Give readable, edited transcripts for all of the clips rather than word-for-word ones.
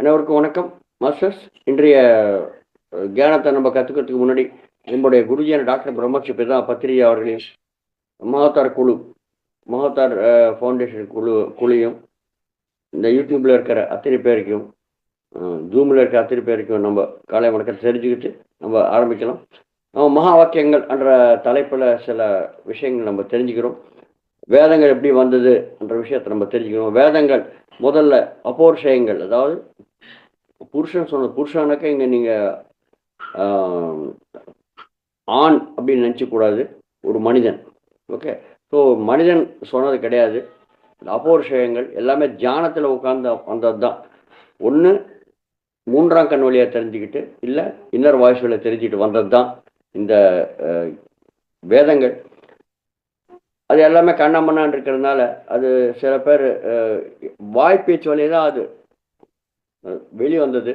அனைவருக்கும் வணக்கம் மாஸ்டர்ஸ். இன்றைய தியானத்தை நம்ம கற்றுக்கிறதுக்கு முன்னாடி நம்முடைய குருஜியான டாக்டர் பிரம்மர்ஷி பிதா பத்திரிகை அவர்களையும் மகத்தார் குழு மகத்தார் ஃபவுண்டேஷன் குழுவையும் இந்த யூடியூப்பில் இருக்கிற அத்தனை பேருக்கும் ஜூமில் இருக்கிற அத்தனை பேருக்கும் நம்ம காலை வணக்கத்தை தெரிஞ்சுக்கிட்டு நம்ம ஆரம்பிக்கலாம். நம்ம மகா வாக்கியங்கள் என்ற தலைப்பில் சில விஷயங்கள் நம்ம தெரிஞ்சுக்கிறோம். வேதங்கள் எப்படி வந்தது என்ற விஷயத்தை நம்ம தெரிஞ்சுக்கிறோம். வேதங்கள் முதல்ல அபௌருஷயங்கள், அதாவது புருஷன் சொன்ன புருஷனாக்க இங்கே நீங்கள் ஆண் அப்படின்னு நினச்சக்கூடாது, ஒரு மனிதன். ஓகே, ஸோ மனிதன் சொன்னது கிடையாது. இந்த அபௌருஷயங்கள் எல்லாமே தியானத்தில் உட்கார்ந்து வந்தது தான். ஒன்று மூன்றாம் கண் வழியாக தெரிஞ்சுக்கிட்டு, இல்லை இன்னர் வாய்ஸ் வழியாக தெரிஞ்சுக்கிட்டு வந்தது தான் இந்த வேதங்கள். அது எல்லாமே கண்ணாமண்ணான் இருக்கிறதுனால அது சில பேர் வாய்ப்பேச்சு வழியே தான் அது வெளியே வந்தது,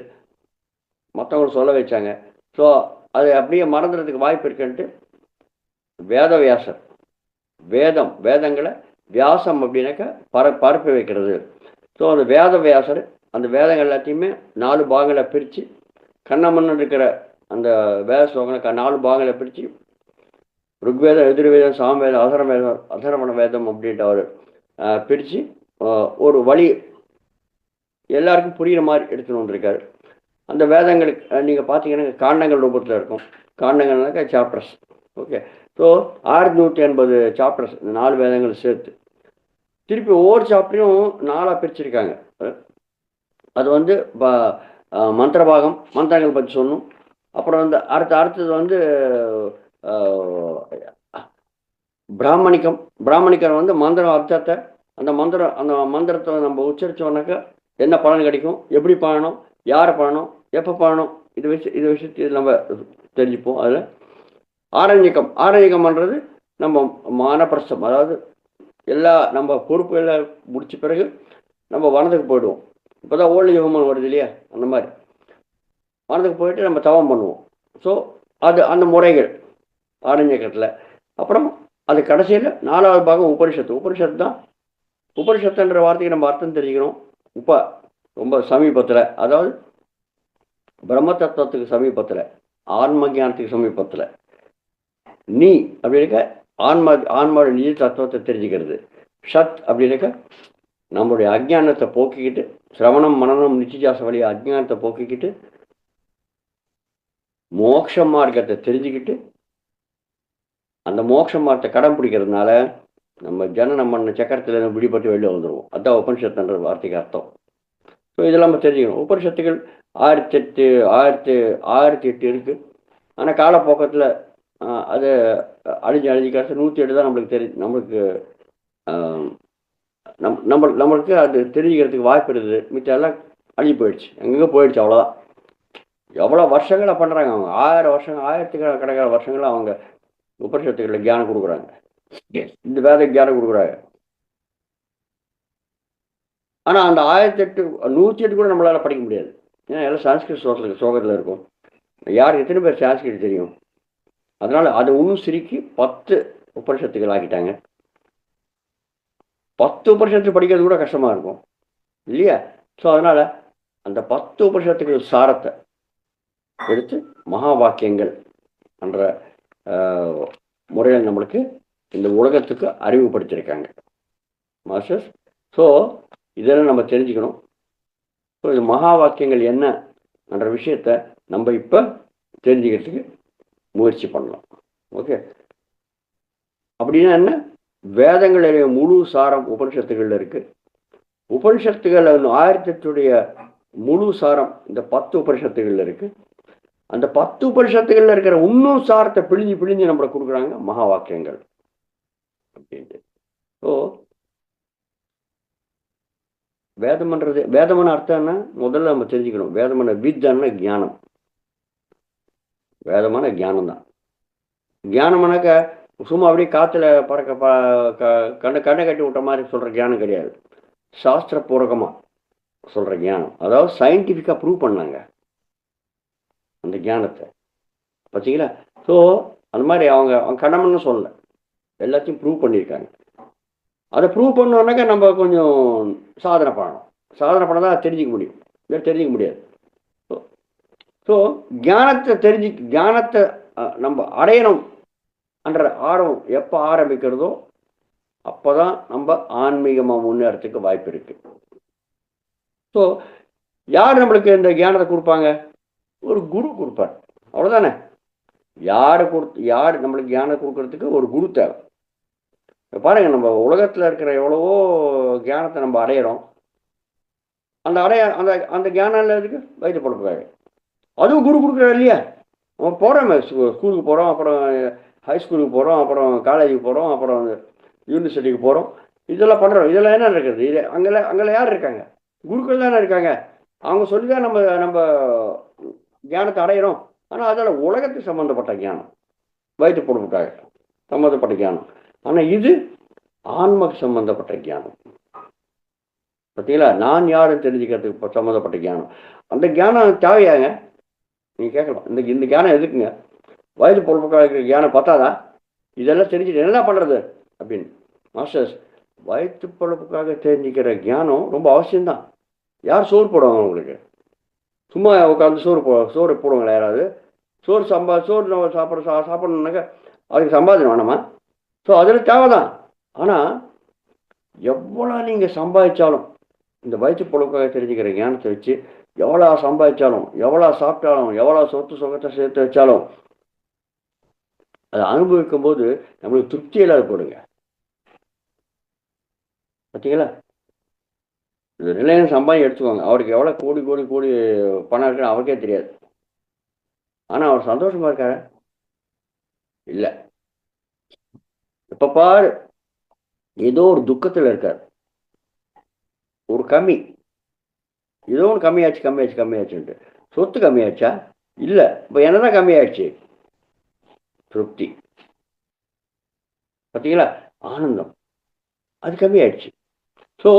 மற்றவங்க சொல்ல வச்சாங்க. ஸோ அது அப்படியே மறந்துறதுக்கு வாய்ப்பு இருக்குன்ட்டு வேதவியாசர் வேதங்களை வியாசம் அப்படின்னாக்கா பரப்பி வைக்கிறது. ஸோ அந்த வேதவியாசர் அந்த வேதங்கள் எல்லாத்தையுமே 4 பாகங்களை பிரித்து, கண்ணமண்ணன் இருக்கிற அந்த வேத ஸ்லோகங்களை 4 பாகங்களை பிரித்து ருக்வேதம், எதிர்வேதம், சாமவேதம், அதர்வண வேதம் அப்படின்ட்டு அவர் பிரித்து ஒரு வழி எல்லாருக்கும் புரிகிற மாதிரி எடுத்துன்னு வந்திருக்காரு. அந்த வேதங்களுக்கு நீங்கள் பார்த்தீங்கன்னா காண்டங்கள் ரூபத்தில் இருக்கும். காண்டங்கள்னாக்கா சாப்டர்ஸ். ஓகே, ஸோ 680 சாப்டர்ஸ் இந்த 4 வேதங்கள் சேர்த்து. திருப்பி ஒவ்வொரு சாப்டரையும் 4ஆக பிரிச்சிருக்காங்க. அது வந்து மந்திர பாகம், மந்திரங்கள் பற்றி சொல்லணும். அப்புறம் வந்து அடுத்தது வந்து பிராமணிக்கம் வந்து மந்திர அர்த்தத்தை, அந்த மந்திரத்தை நம்ம உச்சரித்தோம்னாக்கா என்ன பலன் கிடைக்கும், எப்படி பண்ணணும், யாரை பண்ணணும், எப்போ பண்ணணும், இது விஷயத்தை நம்ம தெரிஞ்சுப்போம். அதில் ஆரண்யக்கம் பண்ணுறது நம்ம மானப்பிரஸ்தம், அதாவது எல்லா நம்ம பொறுப்புகளை முடித்த பிறகு நம்ம வனத்துக்கு போயிடுவோம். இப்போ தான் ஓல்டு ஹோமன் வருது இல்லையா, அந்த மாதிரி வனத்துக்கு போயிட்டு நம்ம தவம் பண்ணுவோம். ஸோ அது அந்த முறைகள் ஆரண்யக்கத்தில். அப்புறம் அது கடைசியில் 4வது பாகம் உபனிஷத்து தான். உபனிஷத்துன்ற வார்த்தைக்கு நம்ம அர்த்தம் தெரிஞ்சுக்கணும். ரொம்ப சமீபத்தில், அதாவது பிரம்ம தத்துவத்துக்கு சமீபத்தில், ஆன்ம ஞானத்துக்கு சமீபத்தில். நீ அப்படின்னாக்க ஆன்மாவோட நிஜ தத்துவத்தை தெரிஞ்சுக்கிறது. ஷத் அப்படின்னாக்க நம்மளுடைய அஜ்ஞானத்தை போக்கிக்கிட்டு, சிரவணம் மனனம் நிச்சயாச வழியாக அஜ்ஞானத்தை போக்கிக்கிட்டு மோட்ச மார்க்கத்தை தெரிஞ்சுக்கிட்டு, அந்த மோட்ச மார்க்கத்தை கடம் பிடிக்கிறதுனால நம்ம ஜனன சக்கரத்தில் விடுபட்டு வெளியே வந்துடுவோம். அதுதான் உபனிஷத்துன்ற வார்த்தைக்கு அர்த்தம். ஸோ இதெல்லாம் நம்ம தெரிஞ்சுக்கணும். உபனிஷத்துகள் 1008 இருக்குது. ஆனால் காலப்போக்கத்தில் அது அழிஞ்சு காசு 108 தான் நம்மளுக்கு அது தெரிஞ்சுக்கிறதுக்கு வாய்ப்பு இருக்குது. மிச்சம் எல்லாம் அழிஞ்சு போயிடுச்சு, எங்கெங்கே போயிடுச்சு, அவ்வளோதான். எவ்வளோ வருஷங்களாக பண்ணுறாங்க அவங்க, 1000 வருஷங்கள், ஆயிரத்துக்கணக்கான வருஷங்களாக அவங்க உபனிஷத்துக்களில் தியானம் கொடுக்குறாங்க, இந்த வேத தியானம் கொடுக்குறாங்க. ஆனால் அந்த 108 கூட நம்மளால் படிக்க முடியாது. ஏன்னா எல்லாம் சான்ஸ்கிரிட் சோகத்தில் இருக்கும். யாருக்கு எத்தனை பேர் சான்ஸ்கிரிட் தெரியும்? அதனால் அதை இன்னும் சுருக்கி 10 உபனிஷத்துக்கள் ஆக்கிட்டாங்க. 10 உபனிஷத்து படிக்கிறது கூட கஷ்டமாக இருக்கும் இல்லையா? ஸோ அதனால் அந்த 10 உபனிஷத்துக்கள் சாரத்தை எடுத்து மகா வாக்கியங்கள் என்ற முறையில் நம்மளுக்கு இந்த உலகத்துக்கு அறிமுகப்படுத்தியிருக்காங்க மாஸ்டர்ஸ். ஸோ இதெல்லாம் நம்ம தெரிஞ்சுக்கணும். ஸோ இந்த மகா வாக்கியங்கள் என்ன என்ற விஷயத்தை நம்ம இப்போ தெரிஞ்சுக்கிறதுக்கு முயற்சி பண்ணலாம். ஓகே, அப்படின்னா என்ன? வேதங்களுடைய முழு சாரம் உபனிஷத்துகளில் இருக்குது. உபனிஷத்துகள் 1008 முழு சாரம் இந்த 10 உபனிஷத்துகளில் இருக்குது. அந்த 10 உபனிஷத்துகளில் இருக்கிற இன்னும் சாரத்தை பிழிஞ்சு நம்மளுக்கு கொடுக்குறாங்க மகா வாக்கியங்கள் அப்படின்ட்டு. ஸோ வேதமான அர்த்தம் என்ன முதல்ல நம்ம தெரிஞ்சுக்கணும். வேதமான வித்தன்னா ஞானம். வேதமான ஞானம் தான். ஞானம்னாக்க சும்மா அப்படியே காற்றுல கண்ணை கட்டி விட்ட மாதிரி சொல்கிற ஞானம் கிடையாது. சாஸ்திரபூர்வகமாக சொல்கிற ஞானம், அதாவது சயின்டிஃபிக்காக ப்ரூவ் பண்ணாங்க அந்த ஞானத்தை, பார்த்தீங்களா? ஸோ அந்த மாதிரி அவங்க கடமைன்னு சொல்லலை, எல்லாத்தையும் ப்ரூவ் பண்ணியிருக்காங்க. அதை ப்ரூவ் பண்ணோன்னாக்கா நம்ம கொஞ்சம் சாதனை பண்ணணும். சாதனை பண்ண தான் தெரிஞ்சிக்க முடியும். இதை தெரிஞ்சிக்க முடியாது. ஸோ ஞானத்தை நம்ம அடையணும் என்ற ஆர்வம் எப்போ ஆரம்பிக்கிறதோ அப்போ தான் நம்ம ஆன்மீகமாக முன்னேறத்துக்கு வாய்ப்பு இருக்கு. ஸோ யார் நம்மளுக்கு இந்த ஞானத்தை கொடுப்பாங்க? ஒரு குரு கொடுப்பார், அவ்வளோதானே. யார் நம்மளுக்கு ஞானம் கொடுக்கறதுக்கு ஒரு குரு தேவை. பாருங்க, நம்ம உலகத்தில் இருக்கிற எவ்வளவோ ஞானத்தை நம்ம அடையிறோம். அந்த அந்த ஞானம் இருக்கு வயிற்று பொழப்புக்காக. அதுவும் குரு கொடுக்குறாரு இல்லையா? நம்ம போகிறோமே, ஸ்கூலுக்கு போகிறோம், அப்புறம் ஹை ஸ்கூலுக்கு போகிறோம், அப்புறம் காலேஜுக்கு போகிறோம், அப்புறம் யூனிவர்சிட்டிக்கு போகிறோம். இதெல்லாம் பண்ணுறோம். இதெல்லாம் என்ன இருக்குது? இது அங்கே யார் இருக்காங்க? குருக்கள் தானே இருக்காங்க. அவங்க சொல்லி தான் நம்ம ஞானத்தை அடையிறோம். ஆனால் அதில் உலகத்துக்கு சம்மந்தப்பட்ட ஞானம், வயிற்று பொழப்புக்காக சம்மந்தப்பட்ட ஞானம். ஆனால் இது ஆன்மக்கு சம்மந்தப்பட்ட ஞானம். பார்த்தீங்களா? நான் யாருன்னு தெரிஞ்சுக்கிறதுக்கு சம்மந்தப்பட்ட ஞானம். அந்த ஞானம் தேவையாங்க? நீங்கள் கேட்கலாம், இந்த ஞானம் எதுக்குங்க? வயது பொறுப்புக்காக இருக்கிற ஞானம் பத்தாதா? இதெல்லாம் தெரிஞ்சுட்டு என்ன பண்ணுறது அப்படின்னு. மாஸ்டர்ஸ், வயிற்று பொழப்புக்காக தெரிஞ்சுக்கிற ஞானம் ரொம்ப அவசியம்தான். யார் சோறு போடுவாங்க உங்களுக்கு? சும்மா உட்காந்து சோறு போடுவாங்களா யாராவது? சோறு நம்ம சாப்பிடணுன்னாக்கா அதுக்கு சம்பாதிக்கணும் வேணாமா? ஸோ அதில் தேவை தான். ஆனால் எவ்வளோ நீங்கள் சம்பாதிச்சாலும் இந்த வயிற்று பொழப்புக்காக தெரிஞ்சுக்கிற ஞானத்தை வச்சு எவ்வளோ சம்பாதிச்சாலும், எவ்வளோ சாப்பிட்டாலும், எவ்வளோ சொத்து சுகத்தை சேர்த்து வச்சாலும் அதை அனுபவிக்கும் போது நம்மளுக்கு திருப்தி இல்லாத போடுங்க. பார்த்தீங்களா? இந்த ரிலையன்ஸ் அம்பானி எடுத்துக்கோங்க. அவருக்கு எவ்வளோ கோடி கோடி கோடி பணம் இருக்குன்னு அவருக்கே தெரியாது. ஆனால் அவர் சந்தோஷமா இருக்காரு? இல்லை. இப்போ பாரு, ஏதோ ஒரு துக்கத்தில் இருக்கார். ஒரு கம்மி, ஏதோ ஒன்று கம்மியாச்சுன்ட்டு. சொத்து கம்மியாச்சா? இல்லை. இப்போ என்னதான் கம்மியாயிடுச்சு? திருப்தி. பார்த்தீங்களா? ஆனந்தம் அது கம்மியாயிடுச்சு. ஸோ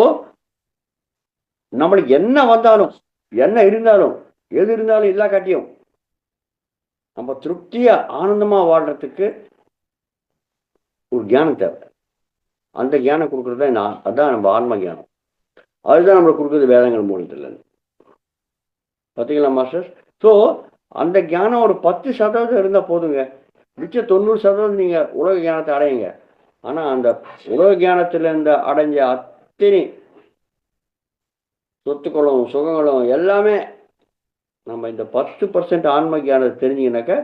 நம்மளுக்கு என்ன வந்தாலும், என்ன இருந்தாலும், எது இருந்தாலும் இல்லா காட்டியும் நம்ம திருப்தியா ஆனந்தமா வாழ்றதுக்கு ஒரு ஞானம் தேவை. அந்த ஞானம் கொடுக்குறது தான் அதுதான் நம்ம ஆன்ம ஞானம். அதுதான் நம்மளுக்கு கொடுக்குறது வேதங்கள் மூலத்தில். பார்த்தீங்களா மாஸ்டர்? ஸோ அந்த ஞானம் ஒரு 10% இருந்தால் போதுங்க. மிச்சம் 90% நீங்கள் உலக ஞானத்தை அடையுங்க. ஆனால் அந்த உலக ஞானத்திலேருந்து அடைஞ்ச அத்தனை சொத்துக்களும் சுகங்களும் எல்லாமே நம்ம இந்த 10% ஆன்ம ஞானத்தை தெரிஞ்சிங்கனாக்க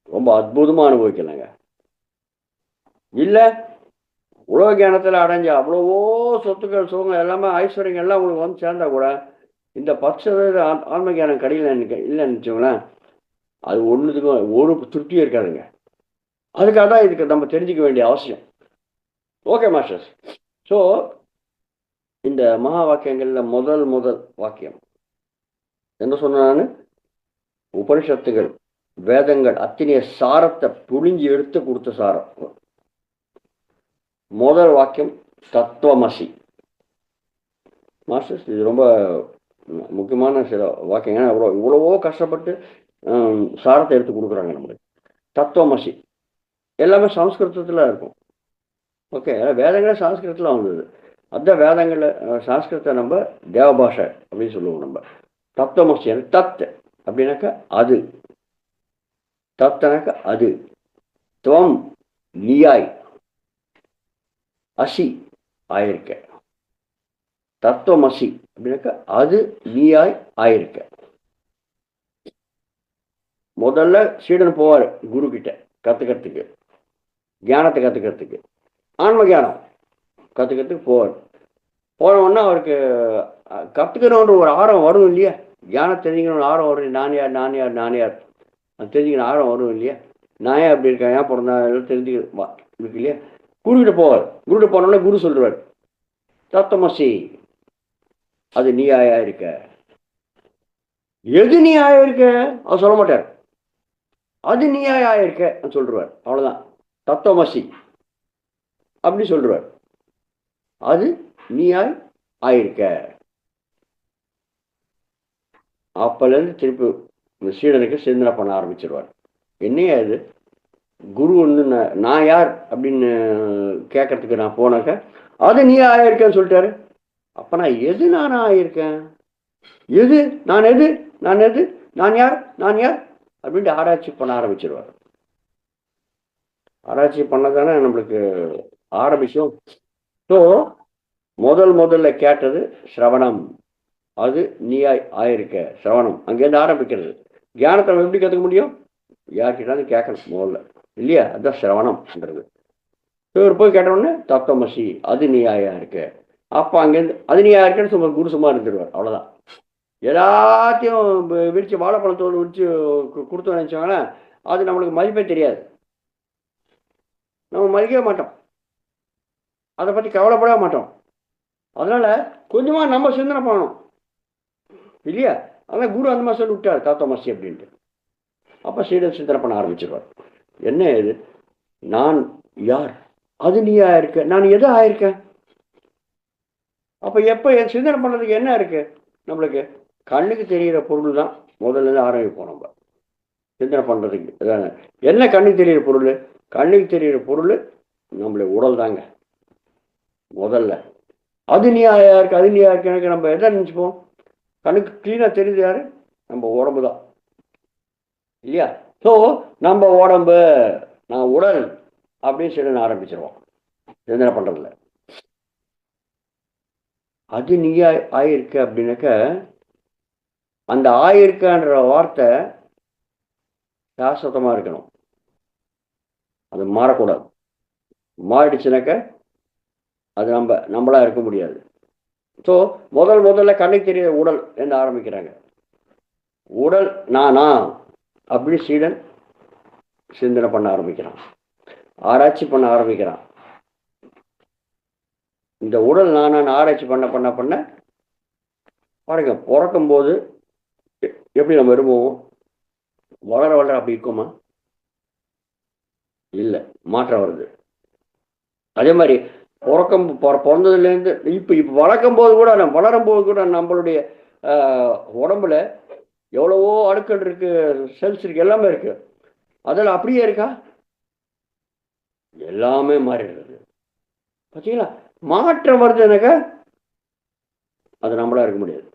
ரொம்ப அற்புதமாக அனுபவிக்கலாங்க. இல்லை, உலக ஞானத்தில் அடைஞ்ச அவ்வளவோ சொத்துக்கள் சுகங்கள் எல்லாமே ஐஸ்வர்யங்கள் எல்லாம் உங்களுக்கு வந்து சேர்ந்தா கூட இந்த 10% ஆன்ம ஞானம் இல்லைன்னு வச்சுக்கோங்களேன், அது ஒன்றுத்துக்கும் ஒரு திருப்தியும் இருக்காதுங்க. அதுக்காக தான் இதுக்கு நம்ம தெரிஞ்சிக்க வேண்டிய அவசியம். Okay masters. ஸோ இந்த மகா வாக்கியங்களில் முதல் வாக்கியம் என்ன சொன்னான்னு, உபனிஷத்துகள் வேதங்கள் அத்தனைய சாரத்தை புழிஞ்சி எடுத்து கொடுத்த சாரம். முதல் வாக்கியம் தத்துவமசி. மாஸ்டர்ஸ், இது ரொம்ப முக்கியமான சில வாக்கியம். ஏன்னா இவ்வளவோ கஷ்டப்பட்டு சாரத்தை எடுத்து கொடுக்குறாங்க நம்மளுக்கு. தத்துவமசி எல்லாமே சம்ஸ்கிருதத்தில் இருக்கும். ஓகே, வேதங்களே சம்ஸ்கிருதத்தில் வந்தது. அதுதான் வேதங்களில் சம்ஸ்கிருதத்தை நம்ம தேவபாஷை அப்படின்னு சொல்லுவோம். நம்ம தத்துவமசி தத் அப்படின்னாக்கா அது, தத்தனாக்கா அது, துவம் நீயாய், அசி ஆயிருக்க. தத்துவமசி அப்படின்னாக்கா அது நீயாய் ஆயிருக்க. முதல்ல சீடன் போவார் குரு கிட்ட கற்றுக்கிறதுக்கு, ஞானத்தை கற்றுக்கிறதுக்கு, ஆன்ம ஞானம் கற்றுக்கிறதுக்கு போவார். போனோன்னா அவருக்கு கற்றுக்கணுன்ற ஒரு ஆர்வம் வரும் இல்லையா? ஞானம் தெரிஞ்சுக்கணும்னு ஆர்வம் வரும். நான் யார் அது தெரிஞ்சுக்கணும் ஆர்வம் வரும் இல்லையா? நான் ஏன் அப்படி இருக்கேன், ஏன் பிறந்தேன் தெரிஞ்சுக்க இருக்கு இல்லையா? குருக்கிட்ட போவார். குருக்கிட்ட போனோன்னா குரு சொல்லுவார், தத்துவமசி அது நீயாயா இருக்க. எது நீயாயா இருக்க அவர் சொல்ல மாட்டார். அது நீயாயா இருக்க சொல்றார். அவ்வளவுதான். தத்துவமசி அப்படி சொல்றார். அது நீயாய் ஆயிருக்க. அப்பலேருந்து திருப்பி இந்த சீடனுக்கு சிந்தனை பண்ண ஆரம்பிச்சிருவார். என்னையா இது, குரு ஒன்று நான் யார் அப்படின்னு கேட்கறதுக்கு நான் போனாக்க அது நீ ஆயிருக்கேன்னு சொல்லிட்டாரு. அப்போ நான் எது நானா ஆயிருக்கேன்? எது நான், எது நான், எது நான், யார் நான், யார் அப்படின்ட்டு ஆராய்ச்சி பண்ண ஆரம்பிச்சிருவார். ஆராய்ச்சி பண்ணதானே நம்மளுக்கு ஆரம்பிச்சோம். ஸோ முதல்ல கேட்டது சிரவணம். அது நீயாய் ஆயிருக்க சிரவணம். அங்கேருந்து ஆரம்பிக்கிறது. தியானத்தை நம்ம எப்படி கற்றுக்க முடியும்? யார்கிட்டாவது கேட்கணும் முதல்ல, இல்லையா? அதுதான் சிரவணம்ன்றது. இவர் போய் கேட்டவுடனே தத்துவமசி அது நீயாயா இருக்கு. அப்போ அங்கேருந்து அது நீயா இருக்குன்னு சும்மா குரு சும்மா இருந்துருவார். அவ்வளோதான். எல்லாத்தையும் விரித்து வாழைப்பழத்தோடு விரித்து கொடுத்து நினச்சோங்கன்னா அது நம்மளுக்கு மதிப்பே தெரியாது. நம்ம மதிக்கவே மாட்டோம், அதை பற்றி கவலைப்படவே மாட்டோம். அதனால கொஞ்சமாக நம்ம சிந்தனை பண்ணணும், இல்லையா? அதான் குரு அந்த மாதிரி சொல்லி விட்டார் தத்துவமசி அப்படின்ட்டு. அப்போ சீடன் சிந்தனை பண்ண ஆரம்பிச்சிருவார். என்ன இது? நான் யார்? அது நீயா இருக்க. நான் எது ஆயிருக்கேன்? அப்போ எப்போ என் சிந்தனை பண்ணுறதுக்கு என்ன இருக்கு நம்மளுக்கு? கண்ணுக்கு தெரிகிற பொருள் தான் முதல்ல ஆரம்பிப்போம் நம்ம சிந்தனை பண்ணுறதுக்கு. என்ன கண்ணுக்கு தெரிகிற பொருள்? கண்ணுக்கு தெரிகிற பொருள் நம்மளுடைய உடல் தாங்க முதல்ல. அது நீயா இருக்கு, அது நீயா இருக்கு. எனக்கு நம்ம எதை நினச்சிப்போம்? கண்ணுக்கு க்ளீனாக தெரியுது யாரு? நம்ம உடம்பு தான், இல்லையா? ஸோ நம்ம உடம்பு, நான் உடல் அப்படின்னு சொல்லி ஆரம்பிச்சிருவோம் சிந்தனை பண்ணுறதுல. அது நீயா ஆயிருக்கு அப்படின்னாக்க அந்த ஆயிருக்கன்ற வார்த்தை சாஸ்வதமாக இருக்கணும். அது மாறக்கூடாது. மாறிடுச்சுனாக்க அது நம்மளா இருக்க முடியாது. ஸோ முதல்ல கண்ணுக்கு தெரிய உடல் என்று ஆரம்பிக்கிறாங்க. உடல் நானா அப்படி சீடன் சிந்தனை பண்ண ஆரம்பிக்கிறான், ஆராய்ச்சி பண்ண ஆரம்பிக்கிறான். இந்த உடல் நானான்னு ஆராய்ச்சி பண்ண பண்ண பண்ண பாருங்க, பிறக்கும் போது எப்படி நம்ம விரும்புவோம்? வளர வளர அப்படி இருக்குமா? இல்லை, மாற்றம் வருது. அதே மாதிரி பிறந்ததுலேருந்து இப்போ வளர்க்கும் போது கூட, வளரும் போது கூட நம்மளுடைய உடம்புல எவ்வளவோ அணுக்கள் இருக்கு, செல்ஸ் இருக்கு, எல்லாமே இருக்கு. அதில் அப்படியே இருக்கா? எல்லாமே மாறிடுறது. பார்த்தீங்களா? மாற்றம் வருதுனாக்கா அது நம்மளா இருக்க முடியாது.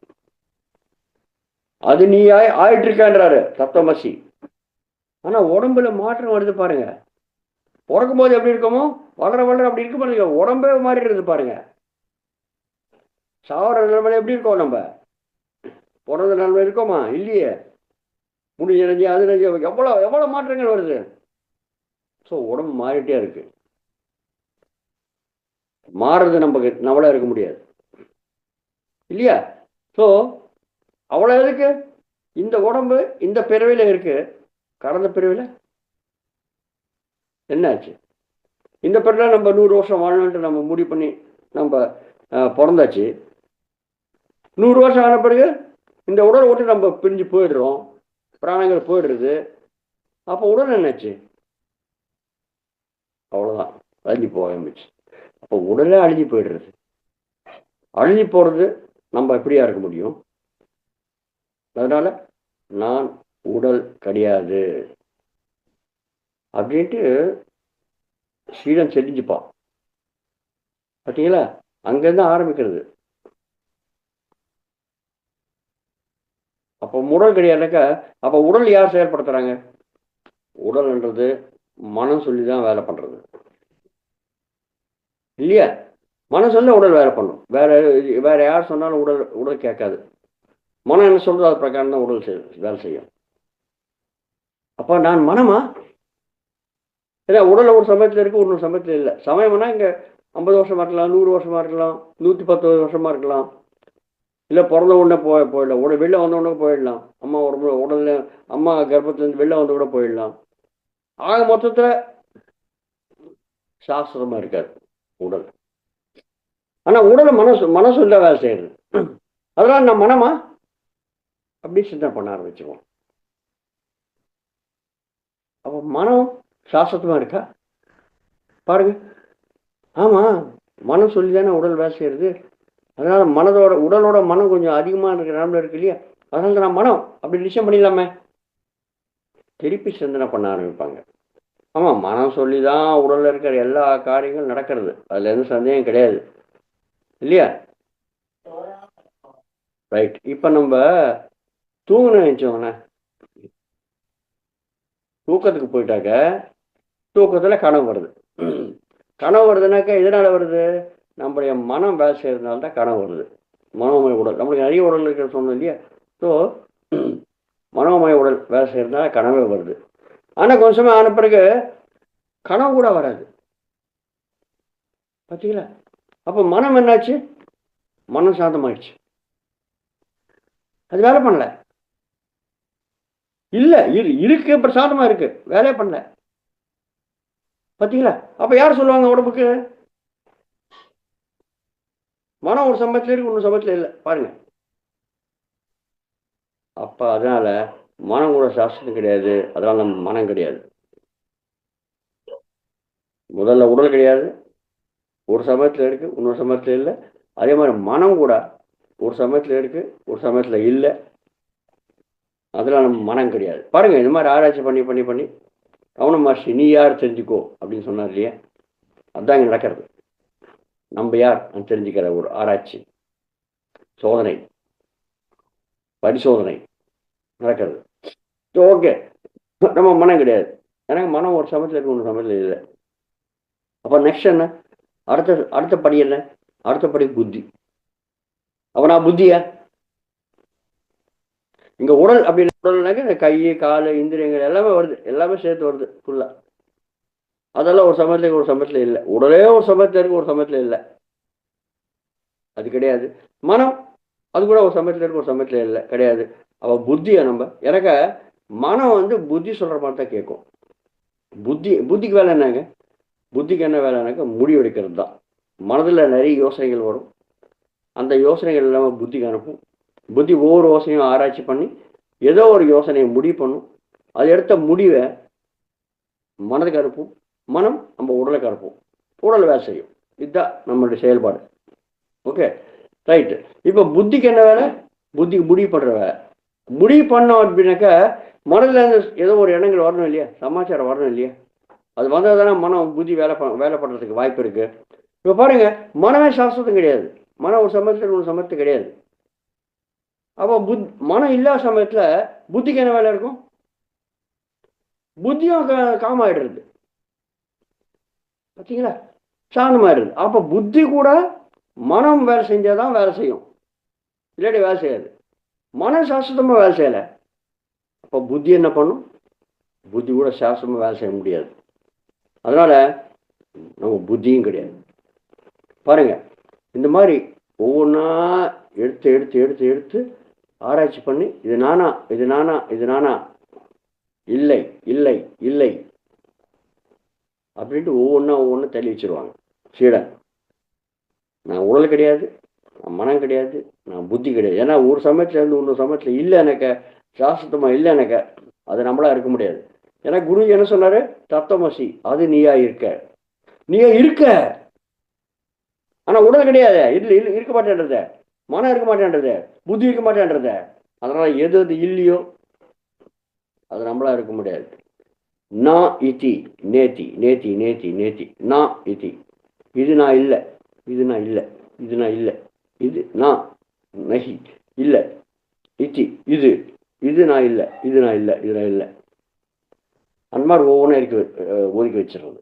அது நீ ஆயிட்டு இருக்கான்றாரு தத்துவமசி. ஆனா உடம்புல மாற்றம் வருது பாருங்க. பிறக்கும் போது எப்படி இருக்குமோ வளர வளர அப்படி இருக்கு பாருங்க. உடம்பே மாறிடுறது பாருங்க. சாவர நிலைமையில எப்படி இருக்கோம்? நம்ம பிறந்த நிலைமை இருக்கோமா? இல்லையே. முடிஞ்சு அது எவ்வளவு மாற்றங்கள் வருது. ஸோ உடம்பு மாறிட்டே இருக்கு. மாறுறது நம்மளா இருக்க முடியாது, இல்லையா? ஸோ அவ்வளோ எதுக்கு இந்த உடம்பு இந்த பிறவில இருக்கு? கடந்த பிறவில என்னாச்சு? இந்த பிறவில நம்ம 100 வருஷம் வாழணுன்ட்டு நம்ம முடிவு பண்ணி நம்ம பிறந்தாச்சு. 100 வருஷம் ஆன பிறகு இந்த உடலை விட்டு நம்ம பிரிஞ்சு போயிடுறோம், பிராணங்கள் போயிடுறது. அப்போ உடல் என்னாச்சு? அவ்வளோதான், அழிஞ்சு போக ஆரம்பிச்சு. அப்போ உடலே அழிஞ்சு போயிடுறது. அழிஞ்சு போகிறது நம்ம எப்படியா இருக்க முடியும்? அதனால நான் உடல் கிடையாது அப்படின்ட்டு சீடன் செஞ்சுப்பான். பார்த்தீங்களா? அங்கேருந்து ஆரம்பிக்கிறது. அப்போ உடல் கிடையாதுனாக்கா அப்போ உடல் யார் செயல்படுத்துறாங்க? உடல்ன்றது மனம் சொல்லி தான் வேலை பண்றது, இல்லையா? மனம் சொல்ல உடல் வேலை பண்ணும். வேற யார் சொன்னாலும் உடல் கேட்காது. மனம் என்ன சொல்றது அது பிரகாரம் தான் உடல் வேலை செய்யும். அப்போ நான் மனமா? ஏன்னா உடல் ஒரு சமயத்தில் இருக்கு, ஒரு சமயத்தில் இல்லை. சமயம்னா இங்கே 50 வருஷமா இருக்கலாம், 100 வருஷமா இருக்கலாம், 110 வருஷமா இருக்கலாம், இல்லை பிறந்த உடனே போயிடலாம், வெளில வந்த உடனே போயிடலாம், அம்மா உடல்ல அம்மா கர்ப்பத்திலேருந்து வெளில வந்து கூட போயிடலாம். ஆக மொத்தத்தில் சாஸ்திரமா இருக்காது உடல். ஆனால் உடலை மனசு இல்லை வேலை செய்யுது. அதனால நான் மனமா அப்படி சிந்தனை பண்ண ஆரம்பிச்சிருவோம். அப்போ மனம் சாஸ்வதமா இருக்கா பாருங்க. ஆமா, மனம் சொல்லி தானே உடல் வேலை செய்யறது. அதனால உடலோட மனம் கொஞ்சம் அதிகமா இருக்கிற நிலமில் இருக்கு, இல்லையா? அதனால நான் மனம் அப்படி நிச்சயம் பண்ணிடலாமே. திருப்பி சிந்தனை பண்ண ஆரம்பிப்பாங்க. ஆமா, மனம் சொல்லி தான் உடல்ல இருக்கிற எல்லா காரியங்களும் நடக்கிறது, அதுல எந்த சந்தேகம் கிடையாது, இல்லையா? ரைட். இப்போ நம்ம தூங்கணும்னு நினச்சோங்கண்ணே, தூக்கத்துக்கு போயிட்டாக்க தூக்கத்தில் கனவு வருது. கனவு வருதுனாக்கா எதனால் வருது? நம்முடைய மனம் வேலை செய்கிறதுனால தான் கனவு வருது. மனோமய உடல், நம்மளுக்கு நிறைய உடல் இருக்கிற சொன்னோம் இல்லையா? ஸோ மனோமய உடல் வேலை செய்கிறதுனால கனவே வருது. ஆனால் கொஞ்சமே ஆன பிறகு கனவு கூட வராது. பார்த்தீங்களா? அப்போ மனம் என்னாச்சு? மனம் சாந்தமாயிடுச்சு. அது வேலை பண்ணல. இல்லை இருக்கு, பிரசாதமாக இருக்கு, வேலையே பண்ணல. பார்த்தீங்களா? அப்போ யார் சொல்லுவாங்க உடம்புக்கு? மனம் ஒரு சமயத்தில் இருக்கு, இன்னொரு சமயத்தில் இல்லை. பாருங்க. அப்போ அதனால மனம் கூட சாஸ்திரம் கிடையாது, அதனால நம்ம மனம் கிடையாது. முதல்ல உடல் கிடையாது, ஒரு சமயத்தில் இருக்கு, இன்னொரு சமயத்தில் இல்லை. அதே மாதிரி மனம் கூட ஒரு சமயத்தில் இருக்கு, ஒரு சமயத்தில் இல்லை. அதெல்லாம் நம்ம மனம் கிடையாது. பாருங்க, இந்த மாதிரி ஆராய்ச்சி பண்ணி பண்ணி பண்ணி ரமண மகர்ஷி நீ யார் தெரிஞ்சுக்கோ அப்படின்னு சொன்னார் இல்லையா? அதுதான் இங்கே நடக்கிறது. நம்ம யார் தெரிஞ்சுக்கிற ஒரு ஆராய்ச்சி, சோதனை, பரிசோதனை நடக்கிறது. ஓகே, நம்ம மனம் கிடையாது. எனக்கு மனம் ஒரு சமயத்தில் இருக்கு, ஒரு சமயத்தில் இல்லை. அப்போ நெக்ஸ்ட் என்ன? அடுத்த படி என்ன? அடுத்த படி புத்தி. அப்போ நான் புத்தியா? இங்க உடல் அப்படின்னு உடல்னாக்க இந்த கை கால் இந்திரியங்கள் எல்லாமே வருது, எல்லாமே சேர்த்து வருது ஃபுல்லா. அதெல்லாம் ஒரு சமயத்துல ஒரு சமயத்துல இல்லை. உடலே ஒரு சமயத்துல இருக்கு, ஒரு சமயத்துல இல்லை. அது கிடையாது. மனம் அது கூட ஒரு சமயத்துல இருக்கு, ஒரு சமயத்துல இல்லை, கிடையாது. அப்ப புத்தியை நம்ம எனக்கு மனம் புத்தி சொல்ற மாதிரி தான் கேட்கும். புத்திக்கு வேலை என்னங்க? புத்திக்கு என்ன வேலைனாக்க முடிவெடுக்கிறது தான். மனதில் நிறைய யோசனைகள் வரும், அந்த யோசனைகள் இல்லாமல் புத்திக்கு அனுப்பும். புத்தி ஒவ்வொரு யோசனையும் ஆராய்ச்சி பண்ணி ஏதோ ஒரு யோசனையை முடிவு பண்ணும். அது எடுத்த முடிவை மனதுக்கு அனுப்பும், மனம் நம்ம உடலுக்கு அனுப்பும், உடல் வேலை செய்யும். இதுதான் நம்மளுடைய செயல்பாடு. Okay, right. இப்போ புத்திக்கு என்ன வேலை? புத்திக்கு முடிவு பண்ணுற வேலை. முடிவு பண்ணோம் அப்படின்னாக்கா மனதில் ஏதோ ஒரு எண்ணங்கள் வரணும் இல்லையா? சமாச்சாரம் வரணும் இல்லையா? அது வந்தால் தானே மனம் புத்தி வேலை பண்ணுறதுக்கு வாய்ப்பு இருக்குது. இப்போ பாருங்க, மனமே சாஸ்திரம் கிடையாது. மனம் ஒரு சமயத்தில் ஒரு சமயத்து கிடையாது. அப்போ மனம் இல்லாத சமயத்தில் புத்திக்கு என்ன வேலை இருக்கும்? புத்தியும் காமாயிடுறது. பார்த்தீங்களா? சாந்தமாயிடுது. அப்போ புத்தி கூட மனம் வேலை செஞ்சாதான் வேலை செய்யும், இல்லாட்டி வேலை செய்யாது. மனம் சாஸ்திரமாக வேலை செய்யலை. அப்போ புத்தி என்ன பண்ணும்? புத்தி கூட சாஸ்திரமாக வேலை செய்ய முடியாது. அதனால நம்ம புத்தியும் கிடையாது. பாருங்க, இந்த மாதிரி ஒவ்வொன்றா எடுத்து எடுத்து எடுத்து எடுத்து ஆராய்ச்சி பண்ணி இது நானா, இது நானா, இது நானா, இல்லை இல்லை இல்லை அப்படின்ட்டு ஒவ்வொன்றும் தள்ளி வச்சிருவாங்க சீடன். நான் உடல் கிடையாது, நான் மனம் கிடையாது, நான் புத்தி கிடையாது. ஏன்னா ஒரு சமயத்துல இருந்து இன்னொரு சமயத்தில் இல்லை எனக்கு சாஸ்திரமாக இல்லை எனக்கு அது நம்மளா இருக்க முடியாது. ஏன்னா குரு என்ன சொன்னாரு? தத்துவமசி, அது நீயா இருக்க, நீயா இருக்க. ஆனா உடல் கிடையாது, இருக்க மாட்டேன்றத, மனம் இருக்க மாட்டேன்றத, புத்தி இருக்க மாட்டேன்றத. அதனால எது எது இல்லையோ அது நம்மளா இருக்க முடியாது. நான் இத்தி நேத்தி நேத்தி நேத்தி நேத்தி நான் இத்தி, இது நான் இல்லை, இது நான் இல்லை, இது நான் இல்லை, இது நான் நகி இல்லை, இத்தி இது, இது நான் இல்லை, இது நான் இல்லை, இது நான் இல்லை. அந்த மாதிரி ஒவ்வொன்றும் ஒதுக்கி வச்சிடுறது.